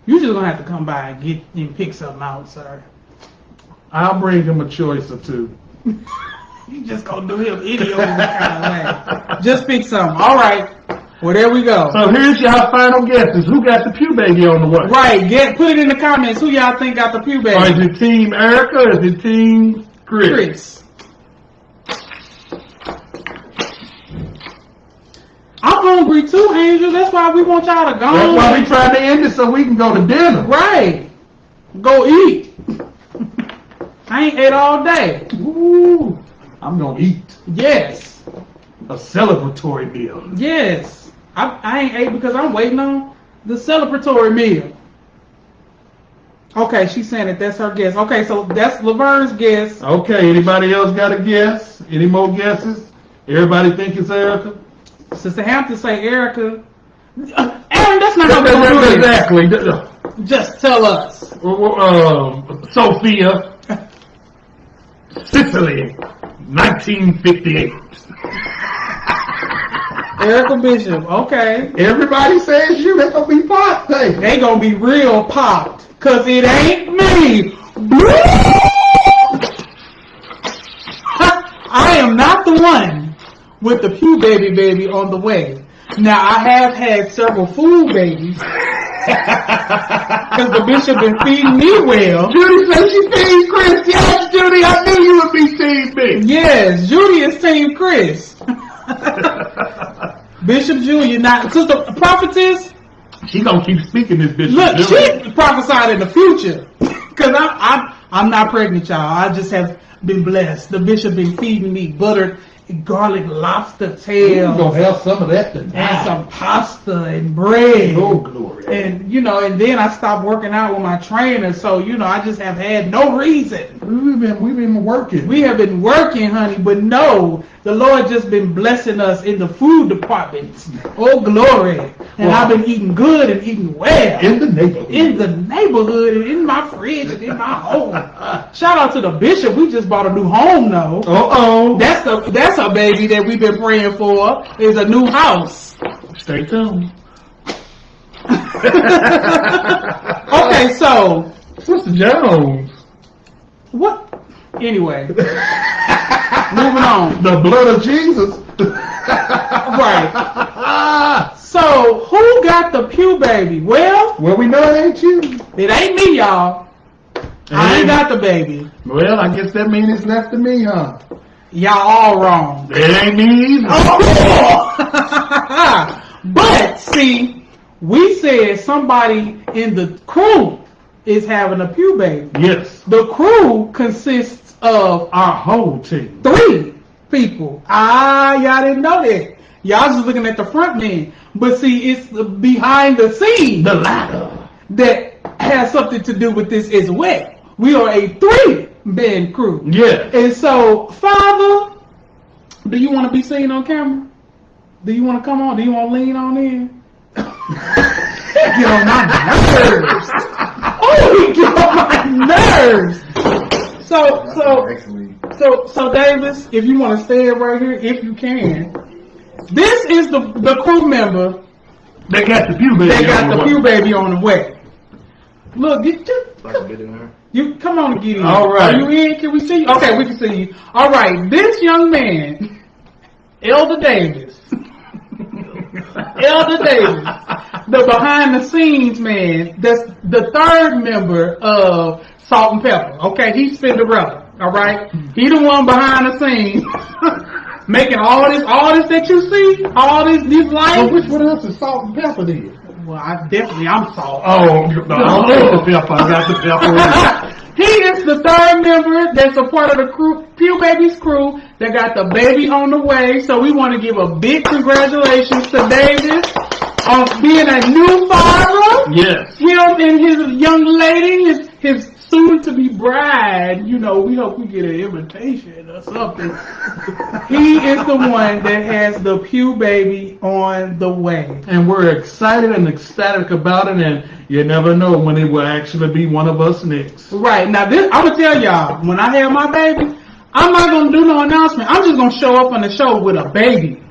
You just gonna have to come by and get and pick something out, sir. I'll bring him a choice or two. You just gonna do him idiot kind of way. Just pick something. All right. Well, there we go. So here's your final guesses. Who got the Pew Baby on the way? Right. Put it in the comments. Who y'all think got the Pew Baby? Or is it Team Erica or is it Team Chris? Chris. I'm hungry too, Angel. That's why we want y'all to go. That's why we trying to end it so we can go to dinner. Right. Go eat. I ain't ate all day. Ooh, I'm gonna eat Yes. a celebratory meal. Yes. I ain't ate because I'm waiting on the celebratory meal. Okay, she's saying that that's her guess. Okay, so that's Laverne's guess. Okay, anybody else got a guess? Any more guesses? Everybody think it's Erica? Sister Hampton say Erica. Aaron, that's not how we do it. Exactly. Just tell us. Sophia, Sicily, 1958. Erica Bishop. Okay. Everybody says you. They're gonna be popped. Hey. They gonna be real popped. Cause it ain't me. I am not the one with the Pew baby on the way. Now I have had several food babies. Cause the bishop been feeding me well. Judy says she feeds Chris. Yes, Judy, I knew you would be Team B. Yes, Judy is Team Chris. Bishop Junior, not Sister Prophetess. She gonna keep speaking this bitch. Look, she prophesied in the future. Cause I'm not pregnant, y'all. I just have been blessed. The bishop been feeding me buttered garlic lobster We're tail gonna have some of that tonight. and some pasta and bread. Oh, glory. And and then I stopped working out with my trainer, so I just have had no reason. We've been working. We have been working, honey, but no, the Lord just been blessing us in the food departments. Oh, glory. And Wow. I've been eating good and eating well. in the neighborhood. In the neighborhood and in my fridge and in my home. Shout out to the bishop. We just bought a new home though. Uh-oh. That's a baby that we've been praying for, is a new house. Stay tuned. Okay, so Sister Jones. what? Anyway, moving on. The blood of Jesus. Right. So who got the Pew baby? Well, Well, we know it ain't you. it ain't me, y'all. I ain't got the baby. Well, I guess that means it's left to me, huh? Y'all all wrong. It ain't me either. But see, we said somebody in the crew is having a Pew baby. Yes. The crew consists of Our whole team. 3 people. Y'all didn't know that. Y'all just looking at the front man. But see, it's the behind the scenes The ladder. that has something to do with this as well. We are a 3-man crew. Yes. And so, Father, do you want to be seen on camera? Do you want to come on? Do you want to lean on in? Get on my nerves. Oh, he get on my nerves. So, Davis, if you want to stay right here, if you can. This is the crew member They got the Pew Baby. that got on the way. Pew baby on the way. Look, you come on and get in. All right. Are you in? Can we see you? Okay, we can see you. All right. This young man, Elder Davis, the behind the scenes man, that's the 3rd member of Salt and Pepper. Okay, he's Cinderella. All right, he the one behind the scenes. making all this that you see, these Well, lights. which one else is salt and pepper then? Well, I'm salt. Oh, no, I don't know the pepper. I got the pepper. He is the third member that's a part of the crew, Pew Babies crew, that got the baby on the way. So we want to give a big congratulations to David on being a new father. Yes. Him and his young lady, his soon-to-be bride. You know, we hope we get an invitation or something. He is the one that has the Pew Baby on the way. And we're excited and ecstatic about it, and you never know when it will actually be one of us next. Right, now this, I'm gonna tell y'all, when I have my baby, I'm not gonna do no announcement. I'm just gonna show up on the show with a baby.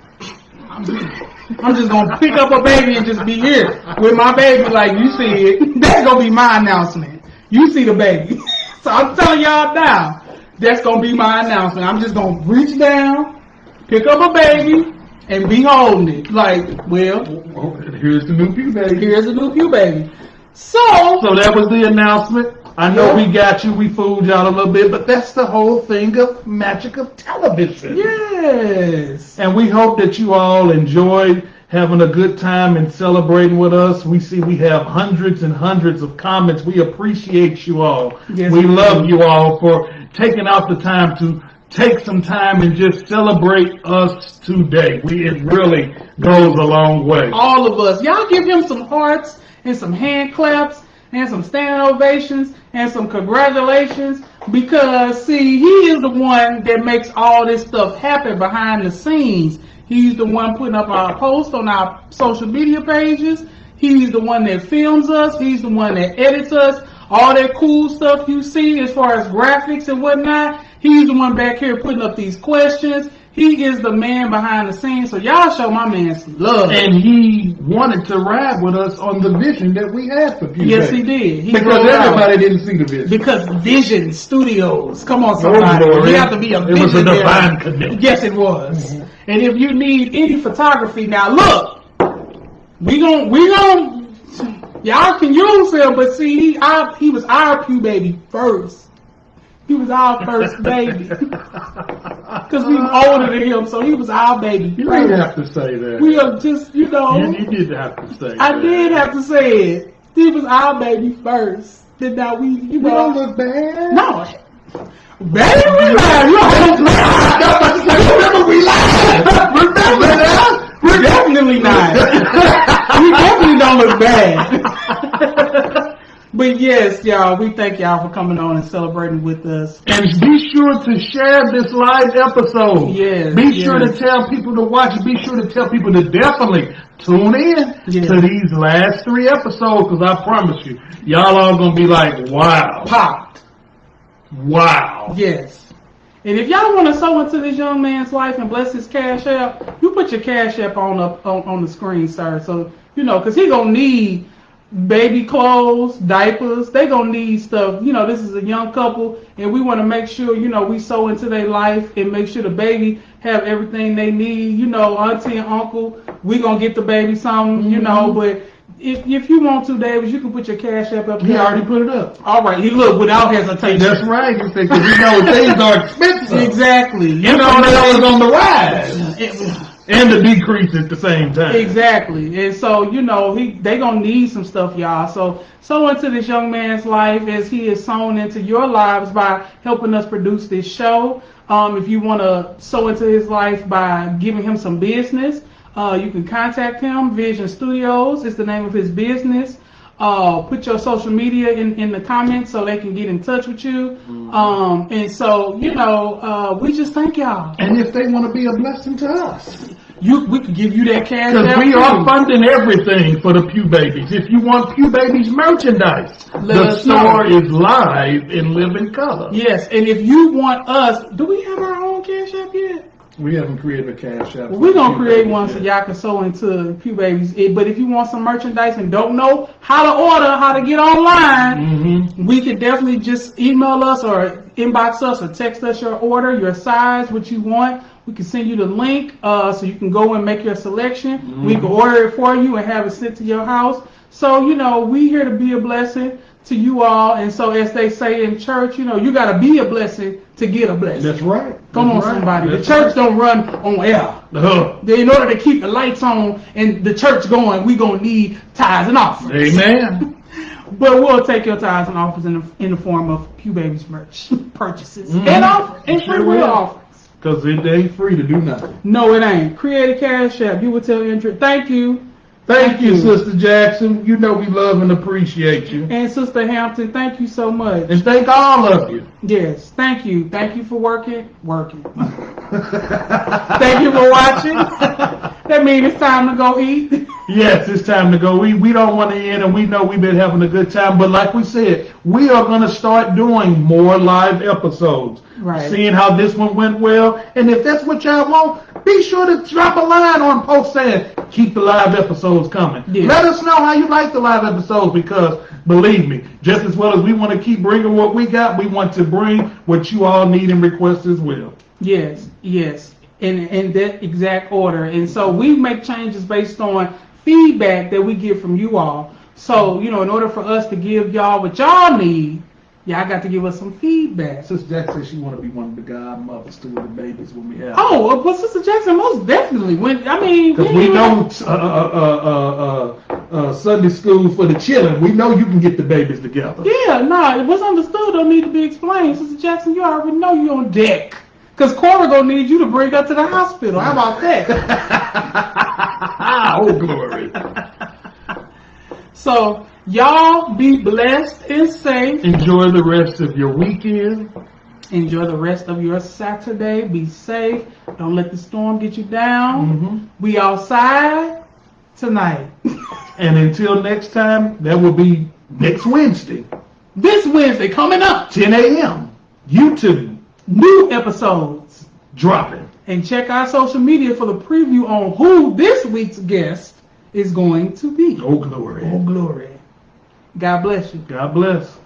I'm just gonna pick up a baby and just be here with my baby like you see it. That's gonna be my announcement. You see the baby. So I'm telling y'all now, that's gonna be my announcement. I'm just gonna reach down, pick up a baby, and be holding it. Like, well, Here's the new Pew Baby. here's a new Pew Baby. So that was the announcement. I know we got you, we fooled y'all a little bit, but that's the whole thing of magic of television. yes. And we hope that you all enjoyed having a good time and celebrating with us. We see we have hundreds and hundreds of comments. We appreciate you all. Yes, we we love do. you all for taking out the time to take some time and just celebrate us today. It really goes a long way. All of us. Y'all give him some hearts and some hand claps and some standing ovations and some congratulations because, see, he is the one that makes all this stuff happen behind the scenes. He's the one putting up our posts on our social media pages. He's the one that films us. He's the one that edits us. All that cool stuff you see as far as graphics and whatnot, he's the one back here putting up these questions. He is the man behind the scenes, so y'all show my man some love. And he wanted to ride with us on the vision that we had for Pew Yes, Baby. he did. He Because rolled out. everybody didn't see the vision. Because Vision Studios. Come on, somebody. Lord. You have to be a It was a visionary. divine connection. Yes, it was. And if you need any photography, now look, we gon' y'all can use him, but see, he was our Pew Baby first. He was our first baby. Because we were older than him, so he was our baby You first. didn't have to say that. We are just, You did have to say that. I did have to say it. He was our baby first. Then now we You don't look bad. No. Baby, we lied. You remember we lied. Remember that? We're definitely not. We definitely don't look bad. But yes, y'all, we thank y'all for coming on and celebrating with us. And be sure to share this live episode. Yes, Be sure to yes. tell people to watch it. Be sure to tell people to definitely tune in Yes. to these last 3 episodes because I promise you, y'all all going to be like, wow. Popped. Wow. Yes. And if y'all want to sow into this young man's life and bless his cash app, you put your cash app on the screen, sir. So, you know, because he going to need baby clothes, diapers. They gonna need stuff. You know, this is a young couple, and we want to make sure, you know, we sow into their life and make sure the baby have everything they need. You know, auntie and uncle, we gonna get the baby something. You know, but if you want to, David, you can put your cash app up. He there. already put it up. All right, he looked without hesitation. That's right. He said, because we know things are expensive. Exactly. You know, that was on the rise. And the decrease at the same time. Exactly. And so, you know, they gonna need some stuff, y'all. So sow into this young man's life as he is sown into your lives by helping us produce this show. If you want to sow into his life by giving him some business, you can contact him. Vision Studios is the name of his business. Put your social media in the comments so they can get in touch with you. And so, you know, we just thank y'all. And if they want to be a blessing to us. We can give you that cash. Because we too. are funding everything for the Pew Babies. If you want Pew Babies merchandise, Let the us know. store is live in living color. Yes, and if you want us, do we have our own cash app yet? We haven't created a cash app. Well, we're going to create one so y'all can sow into Pew Babies. But if you want some merchandise and don't know how to order, how to get online, we could definitely just email us or inbox us or text us your order, your size, what you want. We can send you the link so you can go and make your selection. We can order it for you and have it sent to your house. So, you know, we here to be a blessing to you all. And so as they say in church, you got to be a blessing to get a blessing. That's right. Come on, That's right. somebody. That's The church right. don't run on air. In order to keep the lights on and the church going, we going to need tithes and offerings. Amen. But we'll take your tithes and offerings in the form of Pew Babies merch purchases and free will offerings. Because it ain't free to do nothing. No, it ain't. Create a cash app. You will tell Andrea. Thank you. Thank you, Sister Jackson. You know we love and appreciate you. And Sister Hampton, thank you so much. And thank all of you. Yes, thank you. Thank you for working. Thank you for watching. That means it's time to go eat. Yes, it's time to go. We don't want to end, and we know we've been having a good time. But like we said, we are going to start doing more live episodes. Right. Seeing how this one went well. And if that's what y'all want, be sure to drop a line on post saying, keep the live episodes coming. Yeah. Let us know how you like the live episodes, because believe me, just as well as we want to keep bringing what we got, we want to bring what you all need and request as well. Yes. In that exact order. And so we make changes based on feedback that we get from you all. So, in order for us to give y'all what y'all need, y'all got to give us some feedback. Sister Jackson says she want to be one of the godmothers to the babies when we have. Oh, but Sister Jackson, most definitely. Because we know Sunday school for the children. We know you can get the babies together. Yeah, no, what's understood don't need to be explained. Sister Jackson, you already know you on deck. Because Cora gonna need you to bring her to the hospital. How about that? Oh, glory. So, y'all be blessed and safe. Enjoy the rest of your weekend. Enjoy the rest of your Saturday. Be safe. Don't let the storm get you down. We outside tonight. And until next time, that will be next Wednesday, This Wednesday coming up. 10 a.m. YouTube New episodes. dropping. And check our social media for the preview on who this week's guest is going to be. Oh, glory. Oh, glory. God bless you. God bless.